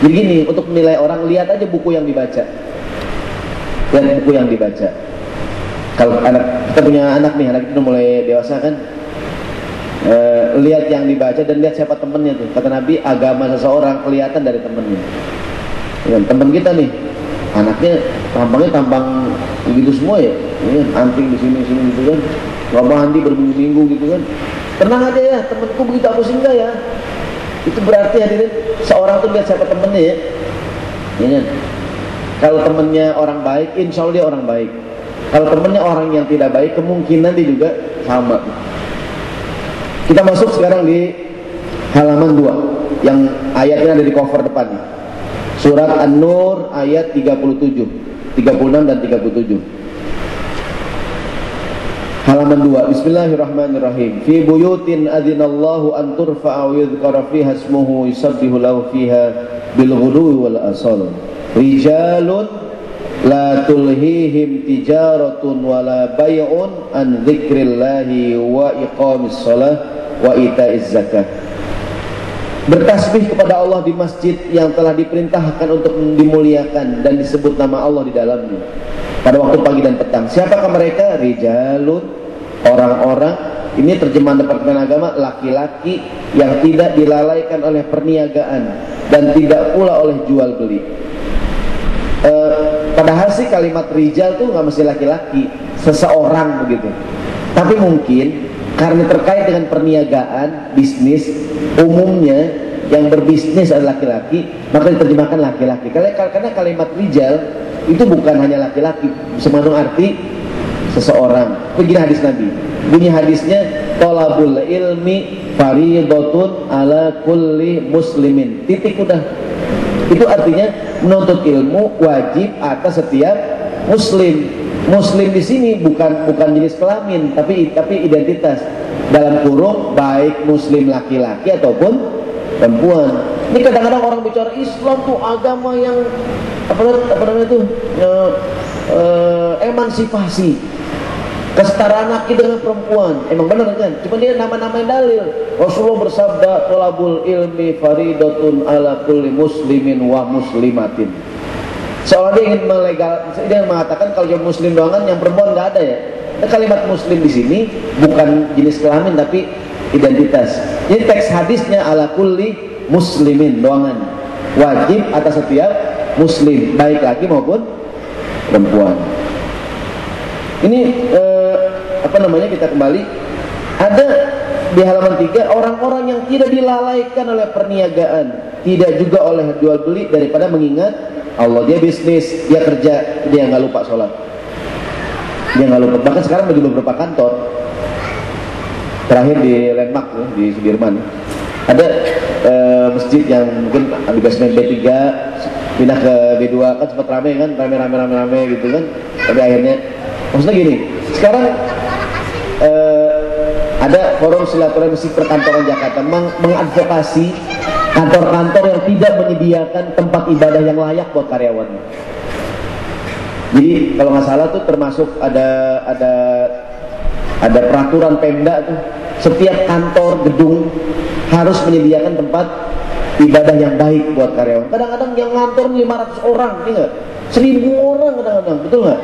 Jadi gini, untuk menilai orang, lihat aja buku yang dibaca. Lihat buku yang dibaca. Kalau kita punya anak nih, anak itu udah mulai dewasa kan, lihat yang dibaca dan lihat siapa temennya tuh. Kata Nabi, agama seseorang kelihatan dari temennya. Dan temen kita nih, anaknya tampangnya tampang begitu semua ya, anting di sini gitu kan, nggak mandi berminggu-minggu gitu kan. Tenang aja ya, temenku begitu aku sih enggak ya. Itu berarti hadirin, seorang tuh lihat siapa temennya ya. Ya kan? Kalau temennya orang baik, insya Allah dia orang baik. Kalau temennya orang yang tidak baik, kemungkinan dia juga sama. Kita masuk sekarang di halaman 2 yang ayatnya ada di cover depan nih. Surat An-Nur ayat 37, 36 dan 37. Halaman 2. Bismillahirrahmanirrahim. Fi buyutin adzinallahu an turfa'a wa yudhkara fiha ismuhu yusabbihu lahu fiha bil ghudwi wal asal. Rijalun la tulhihim tijaratun wala bay'un an dzikrillahi wa iqamis shalah wa ita'iz zakah. Bertasbih kepada Allah di masjid yang telah diperintahkan untuk dimuliakan dan disebut nama Allah di dalamnya pada waktu pagi dan petang. Siapakah mereka? Rijalun, orang-orang. Ini terjemahan Departemen Agama, laki-laki yang tidak dilalaikan oleh perniagaan dan tidak pula oleh jual beli. Padahal sih kalimat rijal tuh nggak mesti laki-laki, seseorang begitu. Tapi mungkin karena terkait dengan perniagaan, bisnis, umumnya yang berbisnis adalah laki-laki, maka diterjemahkan laki-laki. Karena kalimat rijal itu bukan hanya laki-laki, bisa mengandung arti seseorang. Begini hadis Nabi, bunyi hadisnya, thalabul ilmi fariidatun ala kulli muslimin. Titik, udah. Itu artinya menuntut ilmu wajib atas setiap muslim. Muslim di sini bukan jenis kelamin, tapi identitas. Dalam kurung baik muslim laki-laki ataupun perempuan. Ini kadang-kadang orang bicara Islam tuh agama yang apa namanya itu, emansipasi, kesetaraan laki dengan perempuan. Emang benar kan? Cuma dia nama-namain dalil. Rasulullah bersabda, thalabul ilmi faridatun ala kulli muslimin wa muslimatin. Seolah dia ingin dia mengatakan kalau yang muslim doangan, yang perempuan nggak ada ya. Kalimat muslim di sini bukan jenis kelamin tapi identitas. Jadi teks hadisnya ala kulli muslimin doangan, wajib atas setiap muslim, baik laki maupun perempuan. Ini apa namanya, kita kembali, ada di halaman 3, orang-orang yang tidak dilalaikan oleh perniagaan, tidak juga oleh jual beli daripada mengingat Allah. Dia bisnis, dia kerja, dia nggak lupa sholat, dia nggak lupa. Bahkan sekarang bagi beberapa kantor, terakhir di Landmark di Sudirman, ada masjid yang mungkin di basement B3 pindah ke B2, kan sempat rame kan, rame gitu kan, tapi akhirnya maksudnya gini, sekarang ada forum silaturahmi perkantoran Jakarta mengadvokasi kantor-kantor yang tidak menyediakan tempat ibadah yang layak buat karyawannya. Jadi kalau nggak salah tuh termasuk ada peraturan Pemda tuh, setiap kantor gedung harus menyediakan tempat ibadah yang baik buat karyawan. Kadang-kadang yang ngantor 500 orang, ini nggak, 1000 orang kadang-kadang, betul nggak?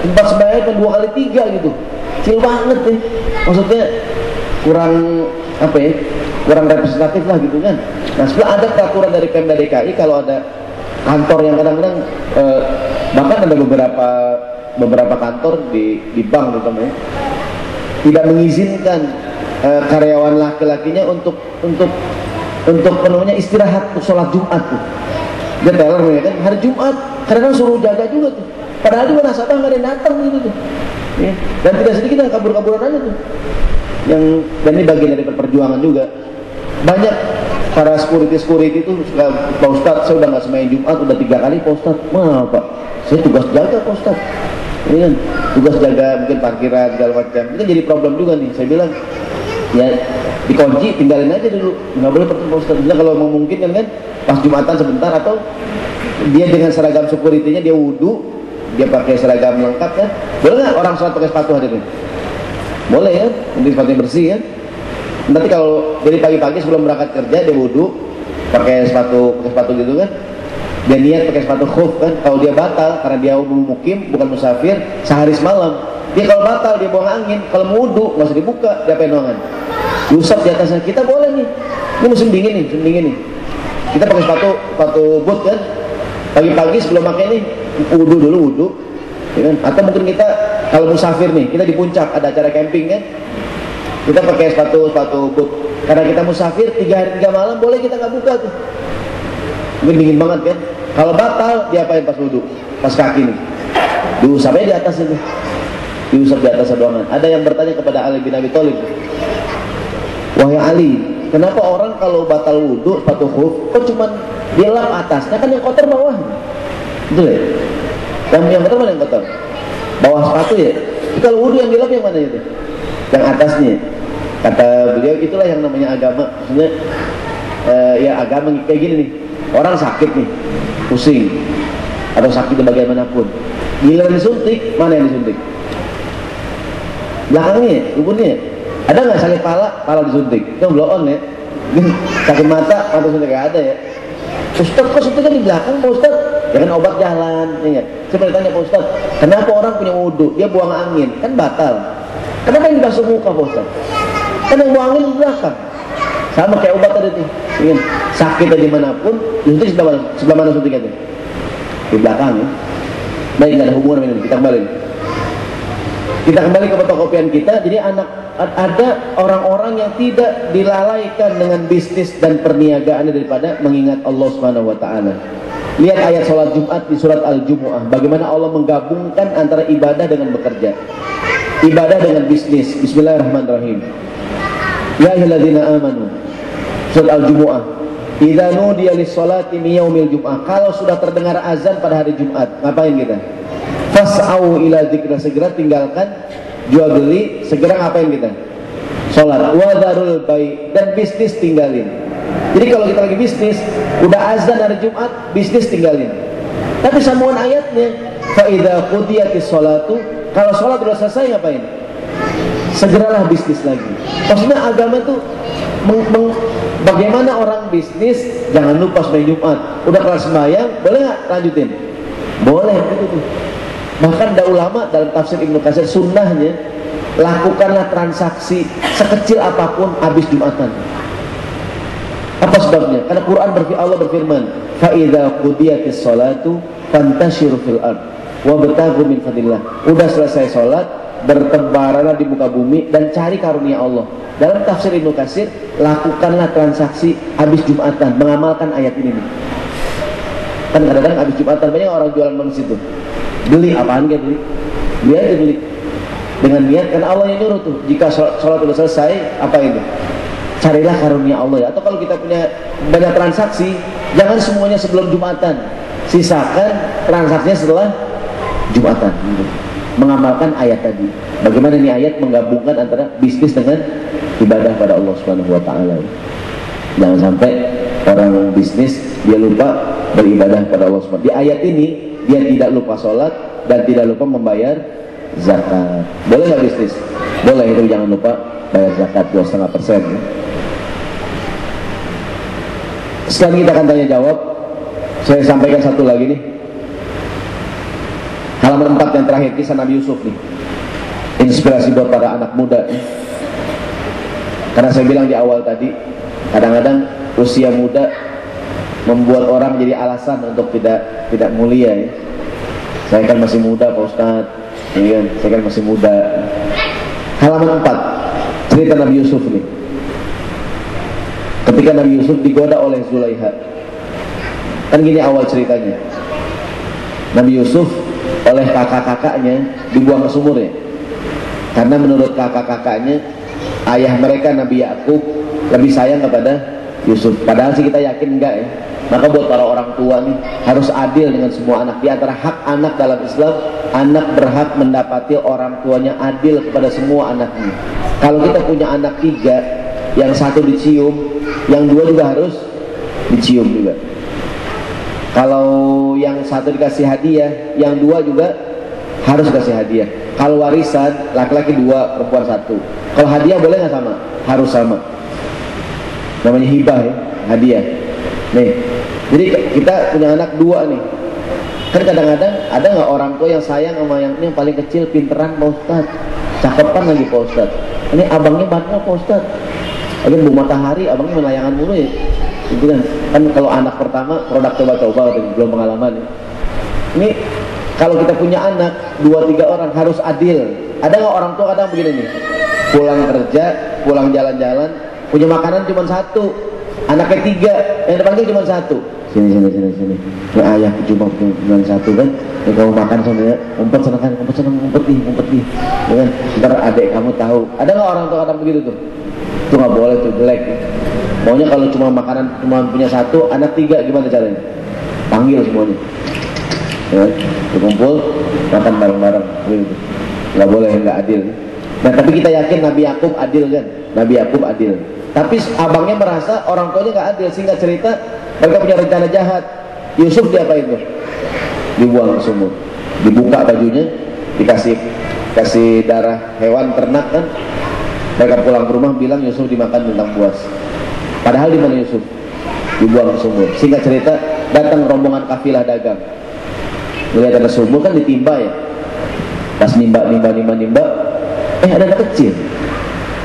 Tempat sembahyang kan 2 kali 3 gitu, kecil banget nih. Maksudnya kurang apa ya? Kurang representatif lah gitu kan. Nah, setelah ada peraturan dari Pemda DKI kalau ada kantor yang kadang-kadang bahkan ada beberapa kantor di bank terutama tidak mengizinkan karyawan laki-lakinya untuk penuhnya istirahat untuk sholat Jumat tuh. Dia teller ya kan, hari Jumat kadang-kadang suruh jaga juga tuh. Padahal juga nasabah nggak ada yang datang gitu tuh. Ya. Dan tidak sedikit yang kabur-kaburan aja tuh. Dan ini bagian dari perjuangan juga. Banyak para security itu suka, Pak Ustadz, saya udah nggak semain Jumat, udah 3 kali Pak Ustadz. Wah Pak, saya tugas jaga Pak Ustadz. Ini kan tugas jaga mungkin parkiran segala macam. Itu jadi problem juga nih. Saya bilang ya dikunci, tinggalin aja dulu, nggak boleh pergi Pak Ustadz. Bila kalau memungkinkan kan pas Jumatan sebentar, atau dia dengan seragam security-nya dia wudhu, dia pakai seragam lengkap kan. Boleh nggak orang sholat pakai sepatu hadirin? Boleh ya, nanti sepatunya bersih kan. Nanti kalau dari pagi-pagi sebelum berangkat kerja dia wudhu pakai sepatu gitu kan, dia niat pakai sepatu khuf kan. Kalau dia batal karena dia mukim bukan musafir, sehari semalam, dia kalau batal dia buang angin. Kalau mau wudhu nggak usah dibuka, dia penuangan, diusap di atasnya. Kita boleh nih, ini musim dingin nih, kita pakai sepatu boot kan, pagi-pagi sebelum pakai nih wudhu ya kan? Atau mungkin kita kalau musafir nih, kita di puncak ada acara camping kan, kita pakai sepatu boot karena kita musafir 3 hari 3 malam, boleh kita nggak buka tuh, mungkin dingin banget kan. Kalau batal diapain pas wudhu, pas kaki nih diusapnya di atas itu, diusap di atas doangan. Ada yang bertanya kepada Ali bin Abi Thalib, wahai Ali, kenapa orang kalau batal wudhu sepatu khuf kok cuman dilap atasnya, kan yang kotor bawah, betul ya? Yang kotor mana yang kotor? Bawah sepatu ya. Kalau wudhu yang dilap yang mana itu? Yang atasnya. Kata beliau, itulah yang namanya agama. Maksudnya ya agama kayak gini nih. Orang sakit nih, pusing atau sakit bagaimanapun, giliran disuntik, mana yang disuntik? Belakangnya, luburnya. Ada nggak sakit pala disuntik? Itu blow on ya. Sakit mata suntik nggak ada ya. Ustaz, kok suntiknya di belakang Pak Ustaz? Ya kan obat jalan, ya. Saya pernah tanya Pak Ustaz, kenapa orang punya wudhu dia buang angin, kan batal? Kenapa yang dibasuh muka Pak Ustaz? Kan yang buang angin di belakang. Sama kayak obat tadi tuh, ingin sakitnya dimanapun, disuntik sebelah mana suntiknya tuh? Di belakang ya. Baik, nggak ada hubungan dengan ini. Kita kembali ke fotokopian kita. Jadi ada orang-orang yang tidak dilalaikan dengan bisnis dan perniagaannya daripada mengingat Allah Subhanahu wa taala. Lihat ayat sholat Jumat di surat Al-Jumu'ah. Bagaimana Allah menggabungkan antara ibadah dengan bekerja, ibadah dengan bisnis. Bismillahirrahmanirrahim. Ya ayyuhalladzina amanu. Surat Al-Jumu'ah. Idza nudiya lis-sholati min yaumil jum'ah. Kalau sudah terdengar azan pada hari Jumat, ngapain kita? Fas'au ila dzikra, segera tinggalkan jual beli, segera ngapain kita? Sholat. Wa dzarul bai', dan bisnis tinggalin. Jadi kalau kita lagi bisnis, udah azan hari Jumat, bisnis tinggalin. Tapi sambungan ayatnya, fa idza qudiyatis sholatu, kalau sholat udah selesai ngapain? Segeralah bisnis lagi. Maksudnya agama itu bagaimana orang bisnis, jangan lupa sembahyang Jumat. Udah kelar sembahyang, boleh nggak lanjutin? Boleh, gitu tuh. Bahkan ada ulama dalam tafsir Ibnu Katsir, sunnahnya lakukanlah transaksi sekecil apapun habis Jumatan. Apa sebabnya? Karena Allah berfirman, fa idza qudiyatis sholatu fantashiru fil ard wabtaghu min fadlillah. Udah selesai sholat, bertebaranlah di muka bumi dan cari karunia Allah. Dalam tafsir Ibnu Katsir, lakukanlah transaksi habis Jumatan, mengamalkan ayat ini nih. Kan kadang-kadang habis Jumatan banyak orang jualan di situ. Beli apaan dia beli? Dia aja beli. Dengan niat, karena Allah yang nyuruh tuh. Jika sholat udah selesai, apa ini? Carilah karunia Allah ya. Atau kalau kita punya banyak transaksi, jangan semuanya sebelum Jumatan. Sisakan transaksinya setelah Jumatan. Mengamalkan ayat tadi. Bagaimana ini ayat menggabungkan antara bisnis dengan ibadah pada Allah Subhanahu wa taala. Jangan sampai orang bisnis dia lupa beribadah pada Allah Subhanahu. Di ayat ini dia tidak lupa sholat dan tidak lupa membayar zakat. Boleh nggak bisnis? Boleh, itu jangan lupa bayar zakat 2,5%. Ya. Sekarang kita akan tanya jawab. Saya sampaikan satu lagi nih. Halaman 4 yang terakhir, kisah Nabi Yusuf nih. Inspirasi buat para anak muda nih. Karena saya bilang di awal tadi, kadang-kadang usia muda membuat orang jadi alasan untuk tidak mulia ya. Saya kan masih muda Pak Ustadz, ya kan? Saya kan masih muda. Halaman 4, cerita Nabi Yusuf nih. Ketika Nabi Yusuf digoda oleh Zulaiha, kan gini awal ceritanya. Nabi Yusuf oleh kakak-kakaknya dibuang ke sumur ya. Karena menurut kakak-kakaknya, ayah mereka Nabi Yakub lebih sayang kepada Yusuf. Padahal sih kita yakin enggak ya. Maka buat para orang tua nih, harus adil dengan semua anak. Di antara hak anak dalam Islam, anak berhak mendapati orang tuanya adil kepada semua anaknya. Kalau kita punya anak 3, yang 1 dicium, yang 2 juga harus dicium juga. Kalau yang 1 dikasih hadiah, yang 2 juga harus kasih hadiah. Kalau warisan, laki-laki 2, perempuan 1. Kalau hadiah boleh nggak sama? Harus sama. Namanya hibah ya, hadiah. Nih, jadi kita punya anak 2 nih. Kan kadang-kadang ada nggak orang tua yang sayang sama yang ini yang paling kecil, pinteran Pak Ustadz, cakepan lagi Pak Ustadz. Ini abangnya bandel Pak Ustadz. Lagi Bu Matahari, abangnya melayangan mulu ya. Itu kan kalau anak pertama produk coba-coba, belum pengalaman ya. Ini kalau kita punya anak 2-3 orang harus adil. Ada nggak orang tua kadang begini nih, pulang kerja, pulang jalan-jalan, punya makanan cuma 1, anaknya 3, yang dipanggil cuma 1. Sini. Ini ayah cuma 1 kan. Ya, kamu makan sana, umpet nih. Ya kan? Ntar adik kamu tahu. Ada nggak orang tua kadang begitu tuh? Itu nggak boleh tuh, jelek. Maunya kalau cuma makanan cuma punya 1, anak 3 gimana caranya? Panggil semuanya. Ya, kumpul makan bareng-bareng gitu. Nggak boleh, nggak adil. Nah tapi kita yakin Nabi Yakub adil kan? Nabi Yakub adil. Tapi abangnya merasa orang tuanya nggak adil, sehingga cerita mereka punya rencana jahat. Yusuf diapain tuh? Dibuang ke sumur, dibuka bajunya, dikasih darah hewan ternak kan. Mereka pulang ke rumah bilang Yusuf dimakan bintang buas. Padahal di mana Yusuf? Dibuang ke sumur. Singkat cerita, datang rombongan kafilah dagang. Melihat ada sumur kan ditimba ya. Pas nimba, ada anak kecil.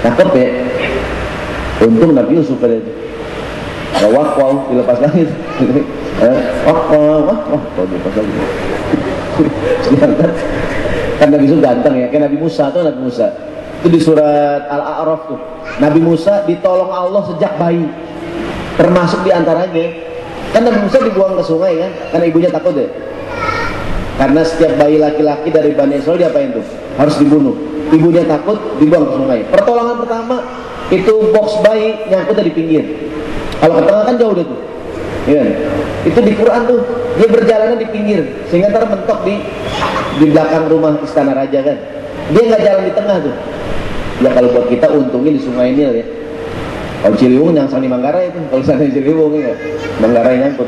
Cakep ya. Untung Nabi Yusuf pada itu. Wow, dilepas lagi. Dilepas lagi. Kan Nabi Yusuf ganteng ya, kayak Nabi Musa tuh, Nabi Musa. Itu di surat Al-A'raf tuh. Nabi Musa ditolong Allah sejak bayi. Termasuk diantaranya Kan Nabi Musa dibuang ke sungai kan, karena ibunya takut ya. Karena setiap bayi laki-laki dari Bani Israel diapain tuh? Harus dibunuh. Ibunya takut, dibuang ke sungai. Pertolongan pertama itu box bayi nyangkut dari pinggir. Kalau ke tengah kan jauh deh tuh. Ya, itu di Quran tuh, dia berjalannya di pinggir sehingga ntar mentok di belakang rumah istana raja kan. Dia nggak jalan di tengah tuh. Ya kalau buat kita untungnya di Sungai Nil ya. Kalau Ciliwung nyangsang di Manggarai itu, kalau sana di Ciliwung ya, Manggarai nyangkut.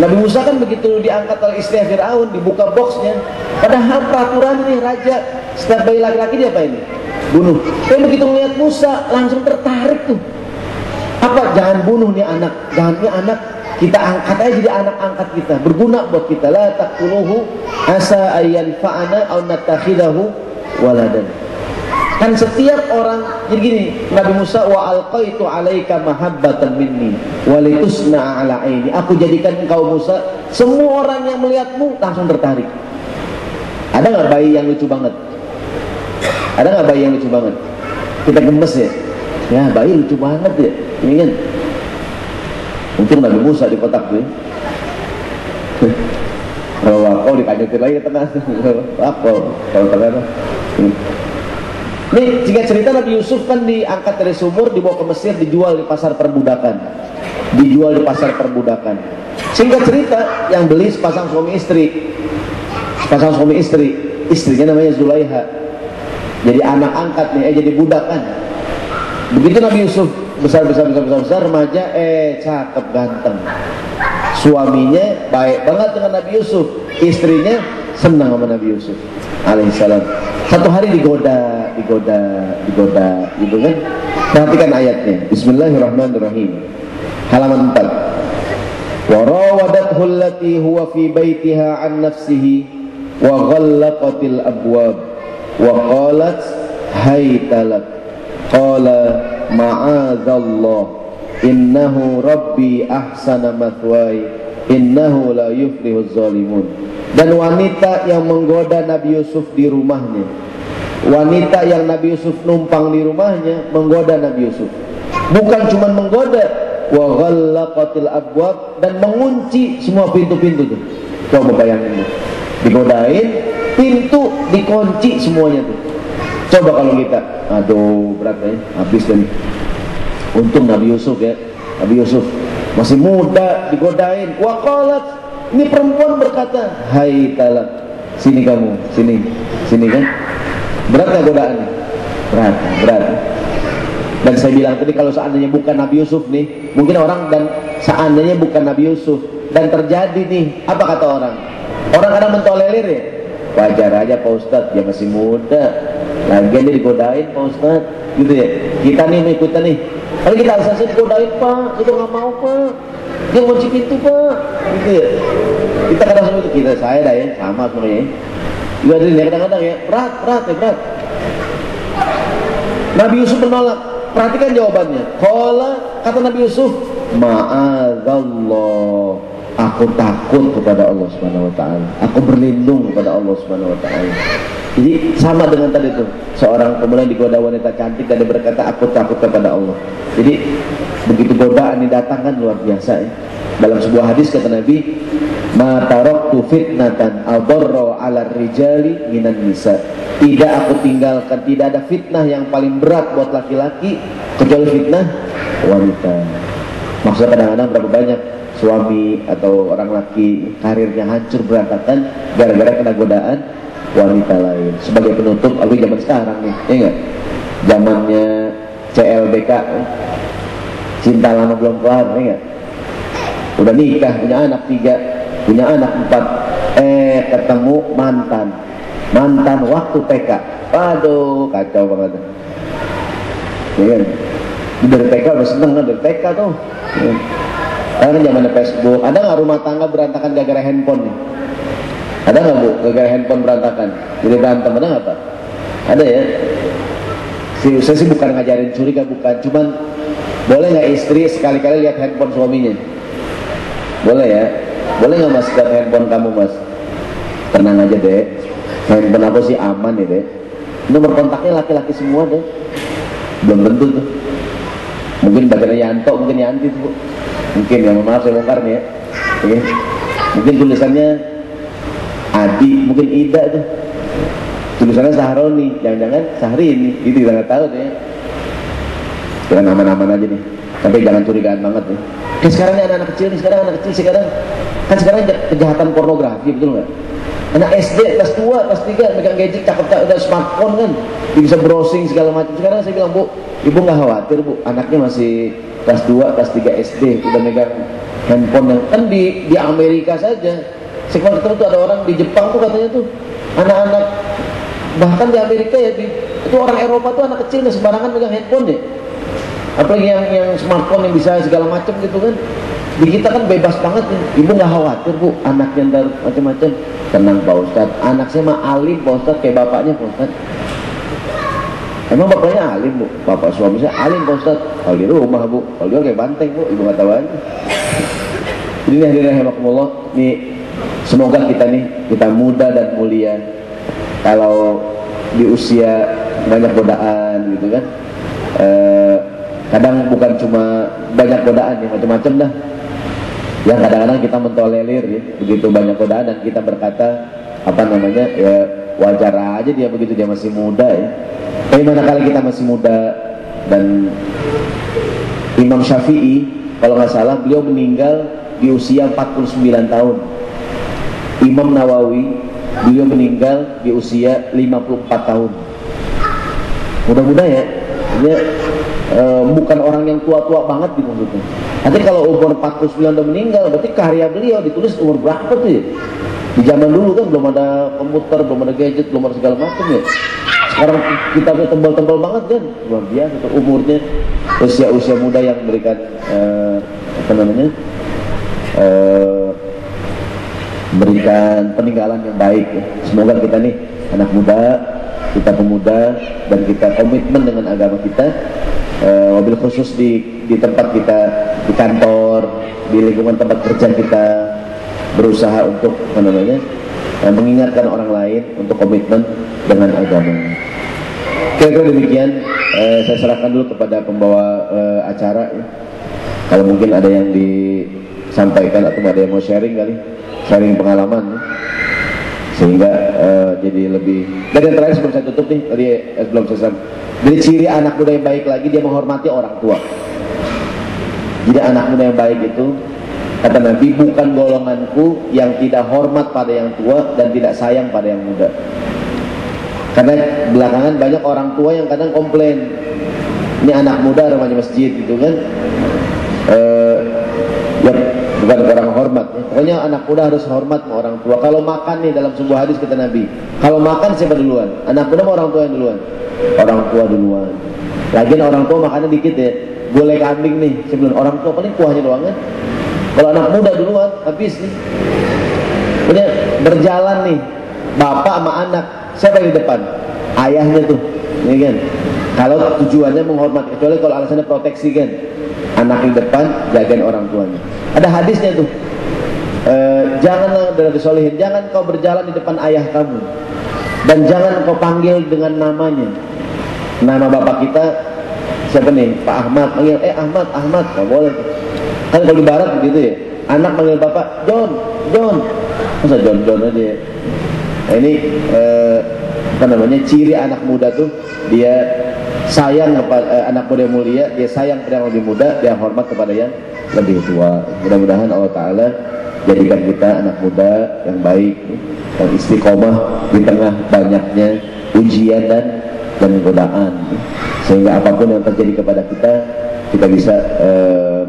Nabi Musa kan begitu diangkat oleh istri Fir'aun, dibuka boxnya. Padahal peraturan nih raja, setiap bayi laki-laki dia apa ini? Bunuh. Tapi begitu melihat Musa langsung tertarik tuh. Apa? Jangan bunuh nih anak, jangan nih anak, kita angkat aja jadi anak angkat kita, berguna buat kita. La taqtuluhu asa ayyan fa'ana aw natakhidahu waladan. Kan setiap orang, jadi gini, Nabi Musa wa alqaitu alaika mahabbatan minni walitusna ala aini. Aku jadikan engkau Musa, semua orang yang melihatmu langsung tertarik. Ada nggak bayi yang lucu banget? Ada nggak bayi yang lucu banget? Kita gemes ya. Ya bayi lucu banget ya. Ini kan mungkin Nabi Musa di kotak tuh. Kalau kau dikajutin lagi ke tengah. Apa? Kalau tengah. Nih jika cerita Nabi Yusuf kan diangkat dari sumur, dibawa ke Mesir, dijual di pasar perbudakan. Dijual di pasar perbudakan. Singkat cerita, yang beli sepasang suami istri. Sepasang suami istri. Istrinya namanya Zulaiha. Jadi anak angkat nih, jadi budak kan. Begitu Nabi Yusuf besar remaja, cakep ganteng. Suaminya baik banget dengan Nabi Yusuf, istrinya senang sama Nabi Yusuf alaihissalam. Satu hari digoda gitu kan. Perhatikan ayatnya. Bismillahirrahmanirrahim. Halaman 4. Wa rawadathu allati huwa fi baitiha an nafsihi wa ghallaqatil abwab wa qalat haytalak. Qala ma'adzallah innahu rabbi ahsana mathwaya innahu la yuflihuz zalimun. Dan wanita yang menggoda Nabi Yusuf di rumahnya, wanita yang Nabi Yusuf numpang di rumahnya menggoda Nabi Yusuf. Bukan cuma menggoda, wa ghallaqatil abwab, dan mengunci semua pintu-pintu tuh. Coba bayangin tuh. Digodain, pintu dikunci semuanya tuh. Coba kalau kita, aduh berat ya, habis dan untung Nabi Yusuf ya, Nabi Yusuf masih muda digodain. Wa qalat, ini perempuan berkata, hai talak, sini kamu, sini kan. Berat nggak godaan? Berat. Dan saya bilang tadi kalau seandainya bukan Nabi Yusuf nih, mungkin orang dan seandainya bukan Nabi Yusuf dan terjadi nih, apa kata orang? Orang kadang mentolerir ya. Wajar aja Pak Ustadz, dia masih muda, lagian dia digodain Pak Ustadz, gitu ya. Kita nih ikutan nih. Kalau kita alasannya digodain Pak, itu nggak mau Pak, dia kunci pintu Pak, gitu ya. Kita kadang sama itu, saya dah ya, sama semuanya. Juga ya kadang-kadang ya, berat. Nabi Yusuf menolak. Perhatikan jawabannya. Qala, kata Nabi Yusuf, ma'adzallah, aku takut kepada Allah Subhanahu wa taala. Aku berlindung kepada Allah Subhanahu wa taala. Jadi sama dengan tadi tuh, seorang kemudian digoda wanita cantik dan dia berkata aku takut kepada Allah. Jadi begitu godaan didatangkan luar biasa ya. Dalam sebuah hadis kata Nabi, ma taraktu fitnatan adarra 'ala rijali minan nisa. Tidak aku tinggalkan, tidak ada fitnah yang paling berat buat laki-laki kecuali fitnah wanita. Maksudnya kadang-kadang berapa banyak suami atau orang laki karirnya hancur berantakan gara-gara kena godaan wanita lain. Sebagai penutup, aku zaman sekarang nih, ya enggak? Zamannya CLBK, cinta lama belum kelar, ya enggak? Udah nikah, punya anak 3, punya anak 4, ketemu mantan waktu TK. Aduh, kacau banget. Ya kan? Dari TK udah seneng kan, dari TK tuh. Ya. Karena kan zamannya Facebook. Ada nggak rumah tangga berantakan gara-gara handphone nih? Ada nggak Bu, gara-gara handphone berantakan? Jadi berantem, ada nggak Pak? Ada ya? Saya sih bukan ngajarin curiga, bukan. Cuman boleh nggak istri sekali-kali lihat handphone suaminya? Boleh ya? Boleh nggak Mas lihat handphone kamu Mas? Tenang aja deh. Handphone aku sih aman ya deh. Nomor kontaknya laki-laki semua deh. Belum tentu tuh. Mungkin bagiannya Yanto, mungkin Yanti tuh Bu. Mungkin ya, mohon maaf saya bongkar nih ya. Oke. Mungkin tulisannya Adi, mungkin Ida tuh. Tulisannya Sahroni, jangan-jangan Sahrini, itu kita nggak tahu deh. Kita aman-aman aja nih. Tapi jangan curigaan banget nih. Kayak sekarang nih anak-anak kecil nih, sekarang kejahatan pornografi, betul nggak? Anak SD kelas 2, kelas 3 megang gadget cakep-cakep, udah smartphone kan, dia bisa browsing segala macam. Sekarang saya bilang, Bu, ibu nggak khawatir Bu, anaknya masih kelas 2, kelas 3 SD udah megang handphone yang kan di Amerika saja. Saya ketemu tuh ada orang di Jepang tuh katanya tuh anak-anak, bahkan di Amerika ya, itu orang Eropa tuh anak kecil nggak sembarangan megang handphone ya. Apalagi yang smartphone yang bisa segala macam gitu kan. Di kita kan bebas banget nih. Ibu nggak khawatir Bu, anaknya ntar macam-macam. Tenang Pak Ustadz, anak saya mah alim Pak Ustadz, kayak bapaknya Pak Ustadz. Emang bapaknya alim Bu, bapak suami saya alim Pak Ustadz. Kalau di rumah Bu, kalau dia kayak banteng Bu, ibu nggak tahu aja. Jadi hadirin rahimakumullah, nih semoga kita nih, kita muda dan mulia. Kalau di usia banyak godaan gitu kan, kadang bukan cuma banyak godaan ya, macam-macam dah. Yang kadang-kadang kita mentolerir ya, begitu banyak godaan dan kita berkata apa namanya ya, wajar aja dia begitu, dia masih muda ya. Tapi manakala kita masih muda, dan Imam Syafi'i kalau nggak salah beliau meninggal di usia 49 tahun. Imam Nawawi beliau meninggal di usia 54 tahun. Mudah-mudah ya, dia bukan orang yang tua-tua banget gitu maksudnya. Nanti kalau umur 49 udah meninggal, berarti karya beliau ditulis umur berapa tuh ya? Di zaman dulu kan belum ada komputer, belum ada gadget, belum ada segala macam ya. Sekarang kitabnya tebal-tebal banget kan, luar biasa tuh umurnya. Usia muda yang memberikan apa namanya, memberikan peninggalan yang baik ya. Semoga kita nih anak muda, kita pemuda, dan kita komitmen dengan agama kita. Wabil khusus di tempat kita, di kantor, di lingkungan tempat kerja kita, berusaha untuk apa namanya, mengingatkan orang lain untuk komitmen dengan agama. Kira-kira demikian. Saya serahkan dulu kepada pembawa acara ya. Kalau mungkin ada yang disampaikan atau ada yang mau sharing kali, sharing pengalaman ya. Sehingga jadi lebih. Dan yang terakhir sebelum saya tutup nih, tadi belum selesai. Jadi ciri anak muda yang baik lagi, dia menghormati orang tua. Jadi anak muda yang baik itu, kata Nabi, bukan golonganku yang tidak hormat pada yang tua dan tidak sayang pada yang muda. Karena belakangan banyak orang tua yang kadang komplain, ini anak muda remaja masjid gitu kan, ya bukan orang hormat ya. Pokoknya anak muda harus hormat sama orang tua. Kalau makan nih, dalam sebuah hadis kata Nabi, kalau makan siapa duluan? Anak muda sama orang tua yang duluan? Orang tua duluan. Lagian orang tua makannya dikit ya, gulai kambing nih sebelum orang tua paling kuahnya doang kan. Kalau anak muda duluan habis nih. Pokoknya berjalan nih, bapak sama anak, siapa yang di depan? Ayahnya tuh, ya kan? Kalau tujuannya menghormat, kecuali kalau alasannya proteksi kan, anak di depan, jagain orang tuanya. Ada hadisnya tuh, janganlah dari solihin, jangan kau berjalan di depan ayah kamu, dan jangan kau panggil dengan namanya. Nama bapak kita siapa nih? Pak Ahmad, panggil Ahmad, nggak boleh. Kan kalau di barat begitu ya, anak panggil bapak John, masa John aja ya. Nah ini apa namanya, ciri anak muda tuh, dia sayang kepada anak muda yang mulia, dia sayang pada yang lebih muda, dia hormat kepada yang lebih tua. Mudah-mudahan Allah Ta'ala jadikan kita anak muda yang baik, yang istiqomah di tengah banyaknya ujian dan godaan, sehingga apapun yang terjadi kepada kita bisa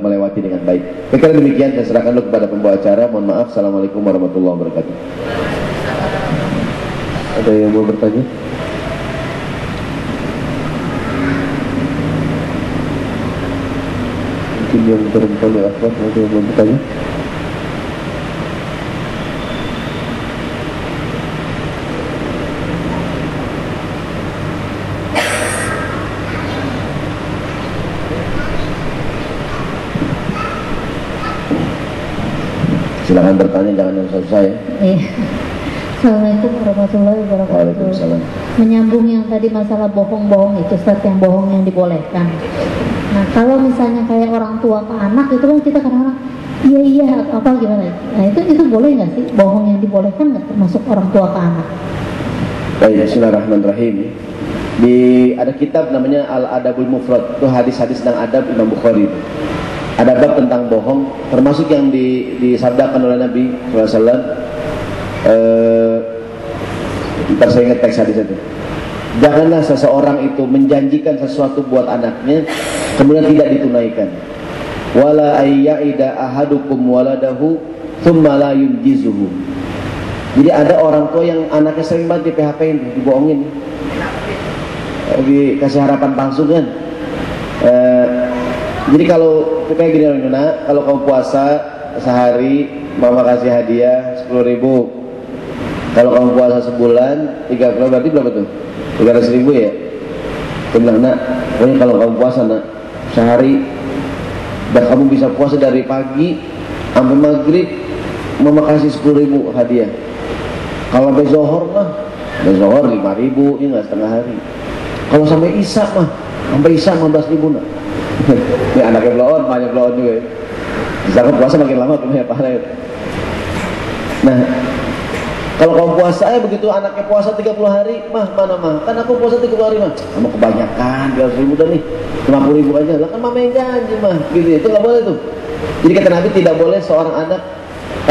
melewati dengan baik. Kira-kira demikian. Saya serahkan dulu kepada pembawa acara. Mohon maaf. Assalamualaikum warahmatullahi wabarakatuh. Ada yang mau bertanya? Mungkin yang perempuan ya, Akhwat, ada yang mau bertanya? Silakan bertanya, jangan yang susah ya. Assalamualaikum warahmatullahi wabarakatuh. Waalaikumsalam. Menyambung yang tadi masalah bohong-bohong itu, Ustaz, yang bohong yang dibolehkan. Nah, Kalau misalnya kayak orang tua ke anak itu kan kita kadang-kadang iya apa gimana? Nah itu boleh nggak sih, bohong yang dibolehkan nggak termasuk orang tua ke anak? Baik, bismillahirrahmanirrahim. Ada kitab namanya Al-Adabul Mufrad, itu hadis-hadis tentang adab Imam Bukhari. Ada bab tentang bohong, termasuk yang disabdakan oleh Nabi SAW. Ntar saya ingat teks hadis itu. Janganlah seseorang itu menjanjikan sesuatu buat anaknya kemudian tidak ditunaikan. Wala ayya'ida ahadukum waladahu thumma la yunjizuhu. Jadi ada orang tua yang anaknya sering banget di PHP-in, dibohongin, dikasih harapan palsu kan. Jadi kalau kayak gini Nuna, kalau kamu puasa sehari mama kasih hadiah 10.000. Kalau kamu puasa sebulan 30 berarti berapa tuh? 300.000 ya. Dia bilang, nak, pokoknya kalau kamu puasa nak sehari dan kamu bisa puasa dari pagi sampai maghrib, mama kasih 10.000 hadiah. Kalau sampai zohor mah, sampai zohor 5.000, ini nggak setengah hari. Kalau sampai isya mah, sampai isya 15.000 nak. Ini anaknya bloon, banyak bloon juga ya. Misalkan puasa makin lama punya pahala ya. Nah, kalau kamu puasa begitu anaknya puasa 30 hari, mah mana mah? Kan aku puasa 30 hari mah. Kamu kebanyakan 300.000 dah nih. 50.000 aja. Lah kan mama yang janji mah. Gitu. Itu enggak boleh tuh. Jadi kata Nabi tidak boleh seorang anak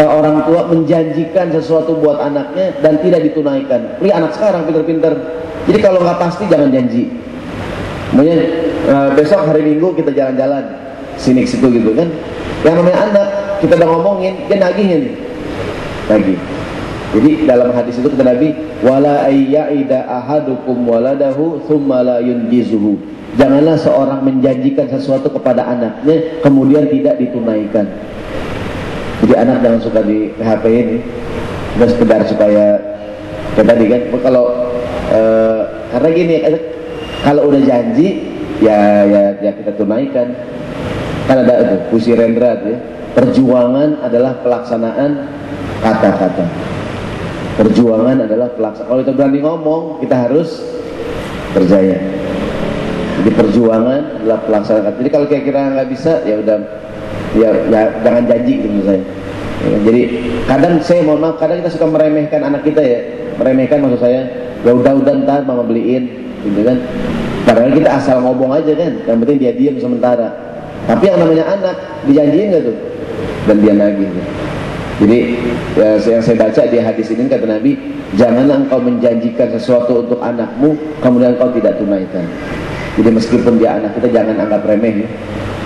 orang tua menjanjikan sesuatu buat anaknya dan tidak ditunaikan. Ini anak sekarang pinter-pinter. Jadi kalau nggak pasti jangan janji. Kemudian besok hari Minggu kita jalan-jalan sini situ gitu kan. Yang namanya anak kita udah ngomongin, dia nagihin. Nagih. Jadi dalam hadis itu kata Nabi, wala ayya'ida ahadukum waladahu thumma la yunjizuhu. Janganlah seorang menjanjikan sesuatu kepada anaknya kemudian tidak ditunaikan. Jadi anak jangan suka di PHP ini, cuma sekedar supaya kayak tadi kan. Kalau karena gini, kalau udah janji ya kita tunaikan. Kan ada itu puisi Rendra ya. Perjuangan adalah pelaksanaan kata-kata. Perjuangan adalah pelaksanaan. Kalau kita berani ngomong, kita harus percaya. Jadi perjuangan adalah pelaksanaan kata. Jadi kalau kira-kira nggak bisa, ya udah, ya jangan janji gitu menurut saya. Ya, jadi kadang saya mohon maaf, kadang kita suka meremehkan anak kita ya. Meremehkan maksud saya, ya udah ntar mama beliin, gitu kan. Padahal kita asal ngomong aja kan, yang penting dia diam sementara. Tapi yang namanya anak dijanjiin nggak tuh, dan dia nagih. Gitu. Jadi yang saya baca di hadis ini kata Nabi, janganlah engkau menjanjikan sesuatu untuk anakmu kemudian engkau tidak tunaikan. Jadi meskipun dia anak kita jangan anggap remeh ya.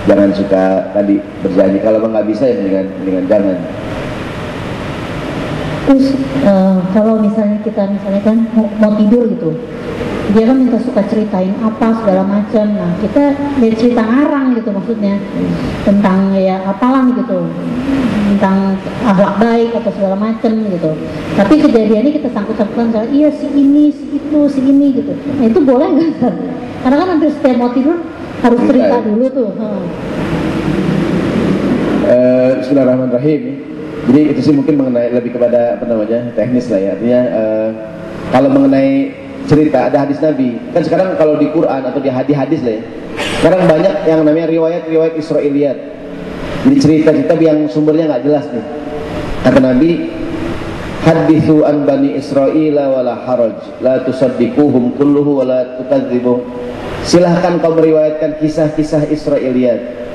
Jangan suka tadi berjanji, kalau nggak bisa ya mendingan jangan. Terus kalau misalnya kita kan mau tidur gitu, dia kan minta suka ceritain apa segala macam. Nah kita dia cerita ngarang gitu maksudnya tentang ya apalah gitu, tentang akhlak baik atau segala macam gitu. Tapi kejadiannya kita sangkut-sangkutan soal iya si ini, si itu, si ini gitu. Nah itu boleh nggak kan? Karena kan hampir setiap mau tidur harus cerita dulu tuh. Bismillahirrahmanirrahim. Jadi itu sih mungkin mengenai lebih kepada apa namanya teknis lah ya. Artinya kalau mengenai cerita ada hadis Nabi. Kan sekarang kalau di Quran atau di hadis lah ya. Sekarang banyak yang namanya riwayat Israiliyat. Jadi cerita-cerita yang sumbernya nggak jelas nih. Kata Nabi, hadithu an bani Israila wala haraj, la tusaddiquhum kulluhu wala tukadzibuhum. Silahkan kau meriwayatkan kisah-kisah Israiliyat.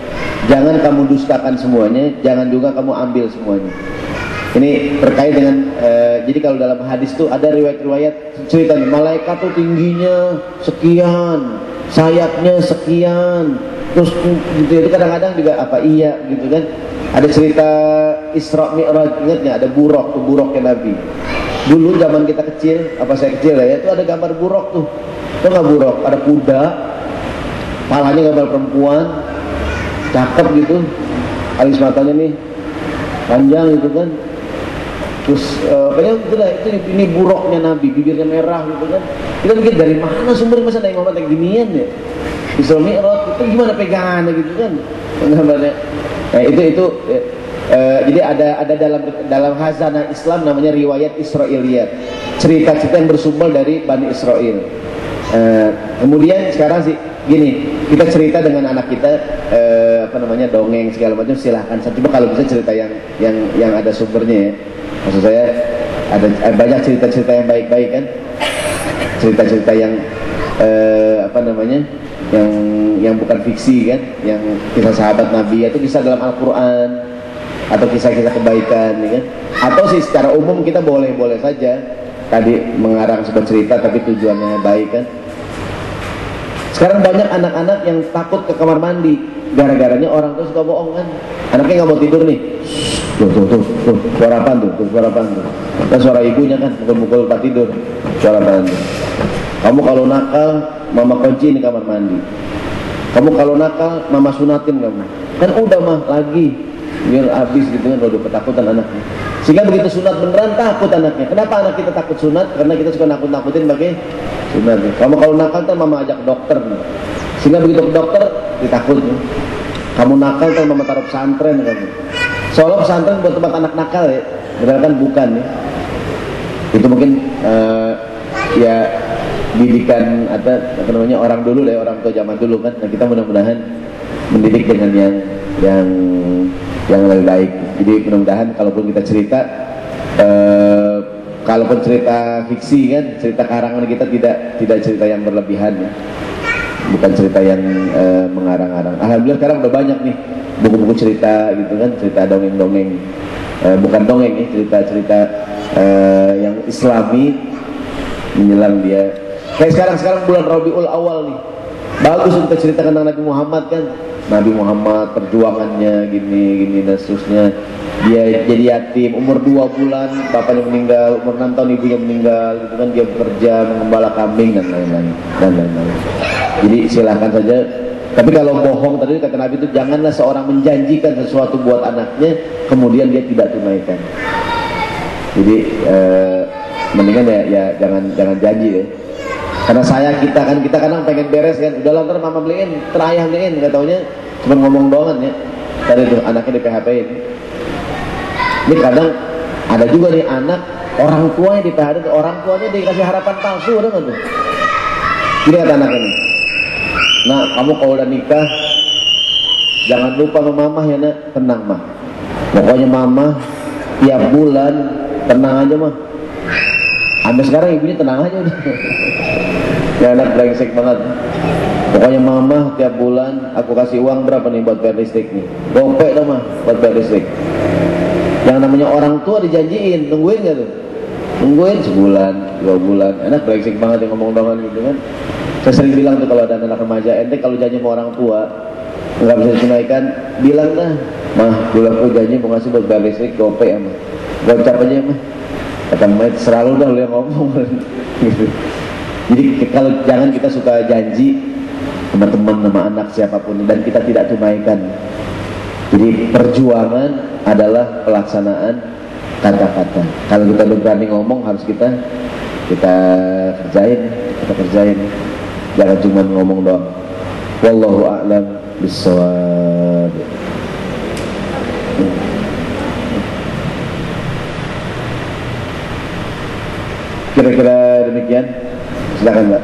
Jangan kamu dustakan semuanya, jangan juga kamu ambil semuanya. Ini terkait dengan jadi kalau dalam hadis itu ada riwayat-riwayat cerita nih, malaikat tuh tingginya sekian, sayapnya sekian, terus gitu itu kadang-kadang juga apa iya gitu kan. Ada cerita Isra Mi'raj, ingatnya ada buruk tuh, buruknya Nabi. Dulu zaman kita kecil, apa saya kecil ya, itu ada gambar buruk tuh. Itu nggak buruk, ada kuda, palanya gambar perempuan, cakep gitu, alis matanya nih panjang gitu kan. Terus kayaknya gitu lah, ini buruknya Nabi, bibirnya merah gitu kan. Kita mikir dari mana sumbernya, masa Nabi Muhammad kayak ginian ya? Isra Mi'raj itu gimana pegangannya gitu kan? Gambarnya. Itu jadi ada dalam khazanah Islam namanya riwayat Israiliyat, cerita-cerita yang bersumber dari Bani Israel. Kemudian sekarang sih gini, kita cerita dengan anak kita dongeng segala macam, silahkan. Coba kalau bisa cerita yang ada sumbernya ya. Maksud saya ada banyak cerita-cerita yang baik-baik kan, cerita-cerita yang yang bukan fiksi kan, yang kisah sahabat Nabi itu kisah dalam Al-Quran atau kisah-kisah kebaikan ya kan? Atau sih secara umum kita boleh-boleh saja tadi mengarang sebuah cerita tapi tujuannya baik kan. Sekarang banyak anak-anak yang takut ke kamar mandi gara-garanya orang tuh suka bohong kan, anaknya nggak mau tidur nih, tuh suara apaan tuh, kan suara ibunya kan mukul-mukul tempat tidur, suara apaan tuh. Kamu kalau nakal mama kunci di kamar mandi, kamu kalau nakal mama sunatin kamu, kan udah mah lagi biar habis gitu kan. Udah ketakutan anaknya, sehingga begitu sunat beneran takut anaknya. Kenapa anak kita takut sunat? Karena kita suka nakut-nakutin pakai sunat. Kamu kalau nakal kan mama ajak dokter, sehingga begitu ke dokter ditakut. Kamu nakal kan mama taruh pesantren kamu, soalnya pesantren buat tempat anak nakal ya, benar kan? Bukan ya, itu mungkin ya didikan orang dulu lah, orang tua zaman dulu kan. Nah, kita mudah-mudahan mendidik dengan yang lebih baik. Jadi mudah-mudahan kalaupun kita cerita, kalaupun cerita fiksi kan, cerita karangan kita tidak cerita yang berlebihan ya. Bukan cerita yang mengarang-arang. Alhamdulillah sekarang udah banyak nih buku-buku cerita gitu kan, cerita dongeng-dongeng, bukan dongeng ya, cerita-cerita yang Islami menjelang dia. Kayak sekarang bulan Rabiul Awal nih, bagus untuk cerita tentang Nabi Muhammad kan. Nabi Muhammad perjuangannya gini dan seterusnya. Dia jadi yatim umur 2 bulan, bapaknya meninggal, umur 6 tahun ibunya meninggal gitu kan. Dia bekerja mengembala kambing dan lain-lain. Jadi silahkan saja. Tapi kalau bohong tadi kata Nabi itu, janganlah seorang menjanjikan sesuatu buat anaknya kemudian dia tidak tunaikan. Jadi mendingan ya jangan janji ya. Karena kita kadang pengen beres kan, udah lantar mama beliin, terayah beliin, nggak taunya cuma ngomong doangan ya. Tadi tuh anaknya di PHP-in. Ini kadang ada juga nih anak orang tuanya di PHP, orang tuanya dikasih harapan palsu, ada nggak tuh? Gini kata anaknya nih, nah kamu kalau udah nikah jangan lupa sama mama ya nak. Tenang mah, pokoknya mama tiap bulan tenang aja mah. Sampai sekarang ibunya tenang aja udah. Ya anak brengsek banget. Pokoknya mama tiap bulan aku kasih uang berapa nih buat bayar listrik nih, gopek dah mah buat bayar listrik. Yang namanya orang tua dijanjiin, nungguin gak tuh? Nungguin sebulan, 2 bulan. Anak brengsek banget yang ngomong-ngomong gitu kan. Saya sering bilang tuh kalau ada anak remaja, ente kalau janji sama orang tua nggak bisa ditunaikan, bilang dah, mah dulu aku janji mau ngasih buat bayar listrik, gopek ya mah, gocap aja mah. Kata Mait, selalu dah lu yang ngomong gitu. Jadi kalau jangan kita suka janji sama teman, sama anak siapapun dan kita tidak tunaikan. Jadi perjuangan adalah pelaksanaan kata-kata. Kalau kita udah berani ngomong harus kita kerjain. Jangan cuma ngomong doang. Wallahu a'lam bissawab. Kira-kira demikian. Silakan Mbak.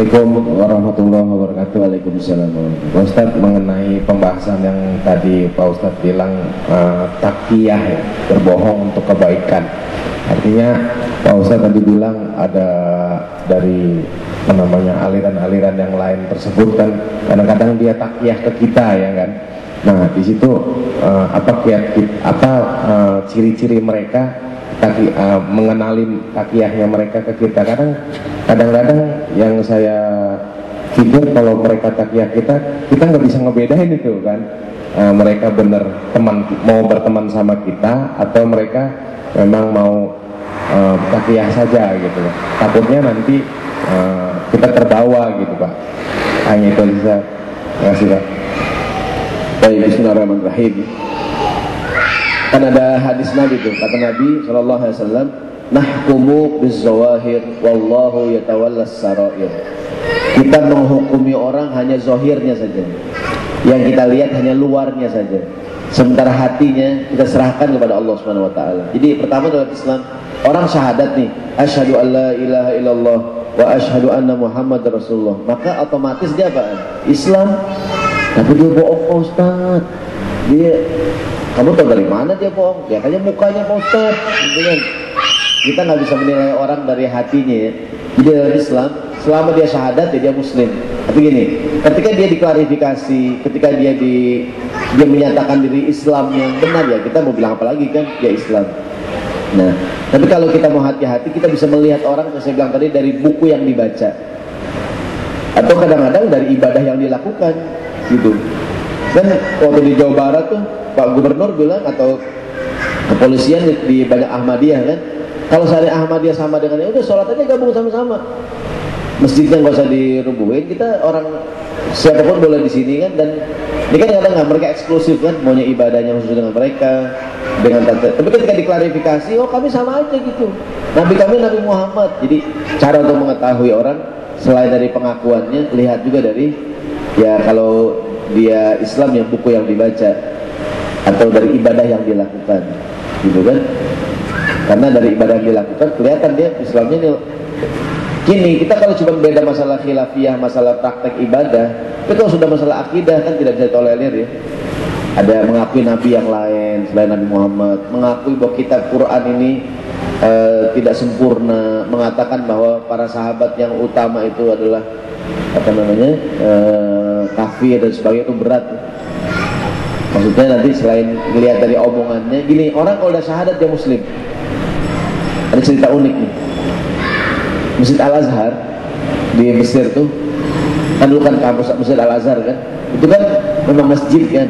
Assalamualaikum warahmatullahi wabarakatuh. Waalaikumsalam. Pak Ustadz, mengenai pembahasan yang tadi Pak Ustadz bilang takiyah ya, berbohong untuk kebaikan. Artinya Pak Ustadz tadi bilang ada dari aliran-aliran yang lain tersebut kan kadang-kadang dia takiyah ke kita ya kan. Nah di situ ciri-ciri mereka mengenali takiyahnya mereka ke kita. Kadang-kadang yang saya pikir kalau mereka takiyah kita nggak bisa ngebedain itu kan. Mereka bener mau berteman sama kita atau mereka memang mau takiyah saja gitu. Takutnya nanti kita terbawa gitu Pak. Hanya itu bisa. Terima kasih Pak. Baik, bismillahirrahmanirrahim. Kan ada hadis Nabi tuh, kata Nabi SAW, nahkumu bizzawahir wallahu yatawallas sarair. kita menghukumi orang hanya zohirnya saja, yang kita lihat hanya luarnya saja, sementara hatinya kita serahkan kepada Allah Subhanahu wa taala. Jadi pertama dalam Islam, orang syahadat nih, asyhadu alla ilaha illallah wa asyhadu anna Muhammad Rasulullah, maka otomatis dia apa? Islam. Tapi dia bohong Pak Ustaz. Dia, kamu tahu dari mana dia bohong? Ya kayaknya mukanya Pak Ustaz, gitu kan. Kita nggak bisa menilai orang dari hatinya ya. Jadi dalam Islam, selama dia syahadat ya dia muslim. Tapi gini, ketika dia diklarifikasi, ketika dia menyatakan diri Islam yang benar, ya kita mau bilang apa lagi kan? Ya Islam. Nah, tapi kalau kita mau hati-hati, kita bisa melihat orang, yang saya bilang tadi, dari buku yang dibaca, atau kadang-kadang dari ibadah yang dilakukan, gitu. Dan waktu di Jawa Barat tuh Pak Gubernur bilang, atau kepolisian di banyak Ahmadiyah kan, kalau saya Ahmadiyah sama dengan udah sholat aja gabung sama-sama, masjidnya nggak usah dirubuhin, kita orang siapapun boleh di sini kan. Dan ini kan kadang nggak, mereka eksklusif kan, maunya ibadahnya khusus dengan mereka, dengan tante. Tapi ketika diklarifikasi, oh kami sama aja gitu, Nabi kami Nabi Muhammad. Jadi cara untuk mengetahui orang selain dari pengakuannya, lihat juga dari, ya kalau dia Islam ya buku yang dibaca, atau dari ibadah yang dilakukan, gitu kan. Karena dari ibadah yang dilakukan kelihatan dia Islamnya nih. Gini, kita kalau cuma beda masalah khilafiyah, masalah praktek ibadah, tapi kalau sudah masalah akidah kan tidak bisa tolerir ya. Ada mengakui Nabi yang lain selain Nabi Muhammad, mengakui bahwa kitab Quran ini tidak sempurna, mengatakan bahwa para sahabat yang utama itu adalah apa namanya kafir dan sebagainya, itu berat. Maksudnya nanti selain dilihat dari omongannya, gini, orang kalau udah syahadat dia muslim. Ada cerita unik nih. Masjid Al-Azhar di Mesir tuh, kan dulu kan kampus Masjid Al-Azhar kan, itu kan memang masjid kan,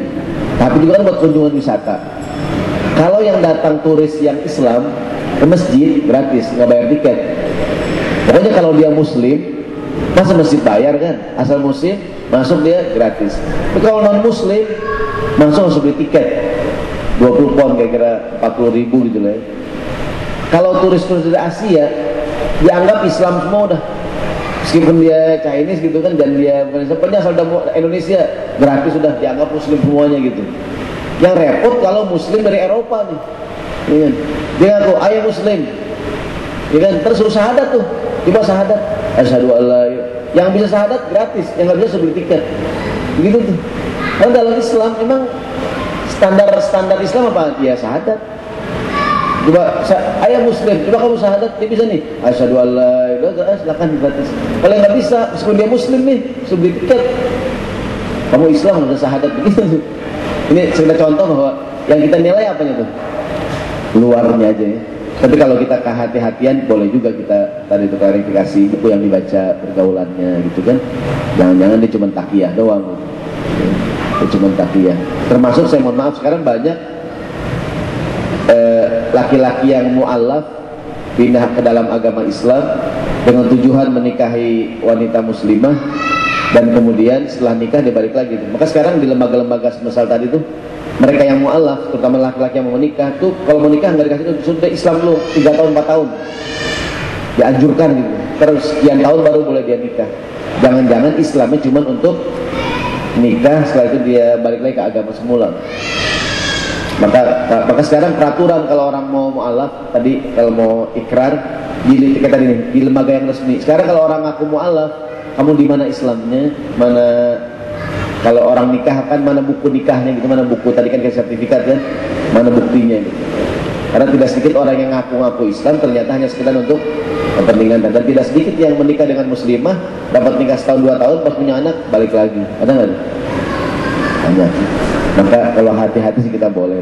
tapi juga kan buat kunjungan wisata. Kalau yang datang turis yang Islam ke masjid gratis, nggak bayar tiket. Pokoknya kalau dia muslim, masa masjid bayar kan, asal muslim masuk dia gratis. Tapi kalau non muslim masuk harus beli tiket 20 pound, kira-kira 40.000 gitu lah ya. Kalau turis-turis dari Asia dianggap Islam semua udah, meskipun dia Chinese gitu kan, dan dia bukan Islam, pokoknya asal dari Indonesia gratis sudah dianggap muslim semuanya gitu. Yang repot kalau muslim dari Eropa nih, ya kan? Dia ngaku ayo muslim, ya kan, terus suruh syahadat tuh, coba syahadat, asyhadu alla, yang bisa syahadat gratis, yang nggak bisa beli tiket, begitu tuh. Karena dalam Islam emang standar Islam apa? Ya syahadat. Coba ayah muslim, coba kamu syahadat, dia bisa nih asyhadu alla ilaha, silakan gratis. Kalau nggak bisa, meskipun dia muslim nih, harus beli tiket. Kamu Islam udah syahadat begitu. Ini sekedar contoh bahwa yang kita nilai apanya tuh? Luarnya aja ya. Tapi kalau kita kehati-hatian, boleh juga kita tadi itu klarifikasi buku yang dibaca, pergaulannya gitu kan. Jangan-jangan dia cuma takiyah doang. Dia cuma takiyah. Termasuk saya mohon maaf, sekarang banyak laki-laki yang mu'alaf pindah ke dalam agama Islam dengan tujuan menikahi wanita muslimah, dan kemudian setelah nikah dia balik lagi. Maka sekarang di lembaga-lembaga semisal tadi tuh, mereka yang mu'alaf, terutama laki-laki yang mau menikah tuh, kalau mau nikah nggak dikasih tuh, sudah Islam dulu 3 tahun 4 tahun dianjurkan gitu, terus sekian tahun baru boleh dia nikah. Jangan-jangan Islamnya cuma untuk nikah, setelah itu dia balik lagi ke agama semula. Maka sekarang peraturan kalau orang mau mu'alaf tadi, kalau mau ikrar di tadi nih, di lembaga yang resmi. Sekarang kalau orang ngaku mu'alaf, kamu di mana Islamnya, mana kalau orang nikah kan mana buku nikahnya gitu, mana buku tadi kan kayak sertifikat kan, mana buktinya gitu. Karena tidak sedikit orang yang ngaku-ngaku Islam ternyata hanya sekedar untuk kepentingan, dan tidak sedikit yang menikah dengan muslimah, dapat nikah setahun 2 tahun, pas punya anak balik lagi. Ada nggak? Banyak. Maka kalau hati-hati sih kita boleh.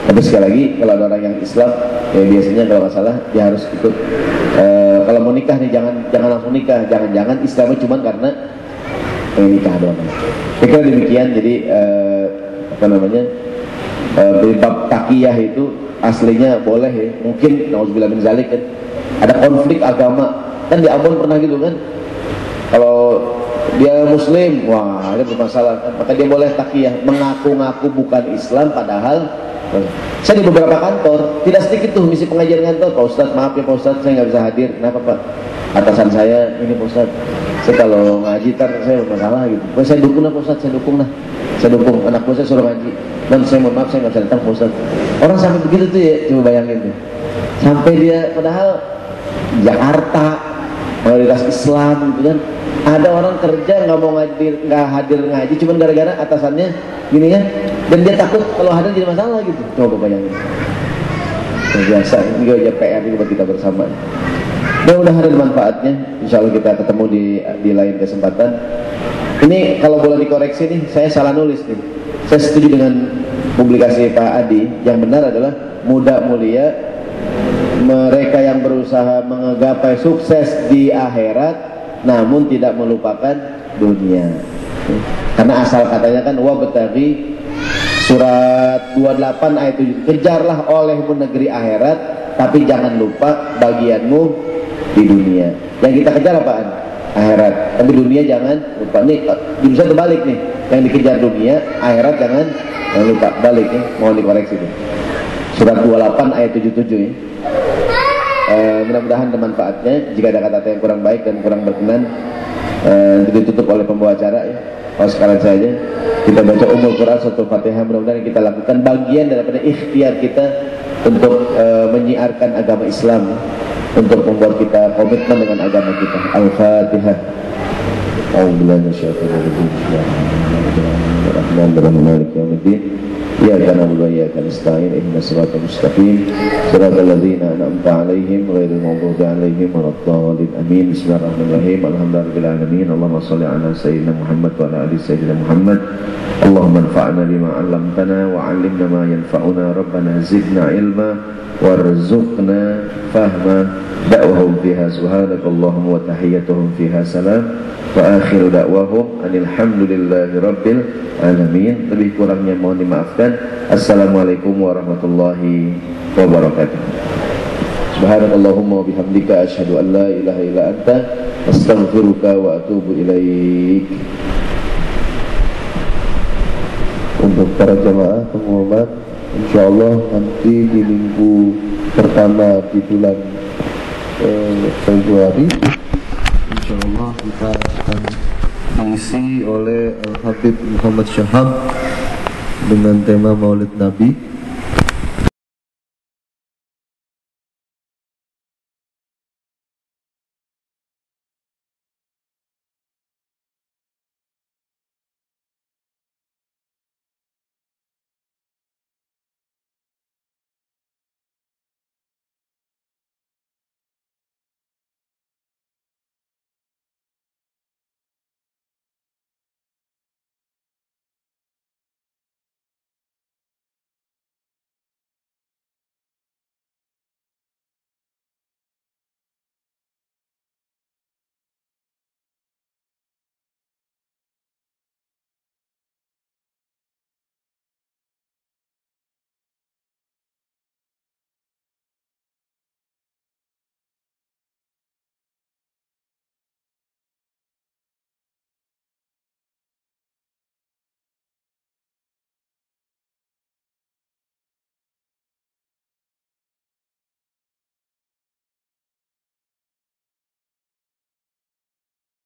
Tapi sekali lagi kalau ada orang yang Islam, ya biasanya kalau nggak salah dia harus ikut. Kalau mau nikah nih jangan langsung nikah. Jangan Islamnya cuma karena pengen nikah doang. Kira demikian. Jadi apa namanya, dari bab takiyah itu aslinya boleh ya. Mungkin nauzubillah min zalik kan, ada konflik agama kan, di Ambon pernah gitu kan. Kalau dia muslim, wah itu bermasalah kan? Maka dia boleh takiyah, mengaku-ngaku bukan Islam, padahal saya di beberapa kantor tidak sedikit tuh misi pengajian kantor, Pak Ustadz maaf ya Pak Ustadz saya nggak bisa hadir. Kenapa Pak? Atasan saya ini Pak Ustadz Saya kalau ngaji ntar saya masalah gitu. Wah, saya dukung lah Pak Ustadz, saya dukung lah. Saya dukung anak saya suruh ngaji. Dan saya mohon maaf saya nggak bisa datang Pak Ustadz. Orang sampai begitu tuh ya, coba bayangin tuh. Sampai dia padahal Jakarta mayoritas Islam gitu kan. Ada orang kerja nggak hadir ngaji, cuman gara-gara atasannya gini kan. Dan dia takut kalau hadir jadi masalah gitu. Coba bayangin. Biasa ini juga PR buat kita bersama. Mudah-mudahan ada manfaatnya. Insya Allah kita ketemu di lain kesempatan. Ini kalau boleh dikoreksi nih, saya salah nulis nih. Saya setuju dengan publikasi Pak Adi. Yang benar adalah muda mulia mereka yang berusaha menggapai sukses di akhirat, namun tidak melupakan dunia. Karena asal katanya kan wabtaghi, surat 28 ayat 7, kejarlah olehmu negeri akhirat, tapi jangan lupa bagianmu di dunia. Yang kita kejar apaan? Akhirat. Tapi dunia jangan lupa. Nih bisa terbalik nih. Yang dikejar dunia, akhirat jangan lupa. Balik ya. Mohon dikoreksi tuh. Surat 28 ayat 77 ya. Mudah-mudahan bermanfaatnya. Jika ada kata-kata yang kurang baik dan kurang berkenan, ditutup oleh pembawa acara ya. Kalau sekarang saja kita baca Ummul Quran satu Fatihah, mudah-mudahan kita lakukan bagian daripada ikhtiar kita untuk menyiarkan agama Islam, untuk membuat kita komitmen dengan agama kita. Al-Fatihah. A'udzubillahi minasyaitonir rajim. Bismillahirrahmanirrahim. Maliki yaumiddin. Iyyaka na'budu wa iyyaka nasta'in. Ihdinas siratal mustaqim. Siratal ladzina an'amta 'alaihim ghairil maghdubi 'alaihim waladdallin. Amin. Bismillahirrahmanirrahim. Alhamdulillahirabbil alamin. Allahumma shalli 'ala sayyidina Muhammad wa 'ala ali sayyidina Muhammad. Allahumma anfa'na bima 'allamtana wa 'allimna ma yanfa'una. Rabbana zidna ilma warzuqna fahma. Da'wahum fiha subhanakallahumma wa tahiyyatuhum fiha salam. Wa akhiru da'wahum alhamdulillahi rabbil alamin. Lebih kurangnya mohon dimaafkan. Assalamualaikum warahmatullahi wabarakatuh. Subhanakallahumma wa bihamdika asyhadu an la ilaha illa anta astaghfiruka wa atubu ilaik. Untuk para jamaah pengumuman, insyaallah nanti di minggu pertama di bulan Februari insyaallah kita akan diisi oleh Al-Habib Muhammad Syahab dengan tema Maulid Nabi.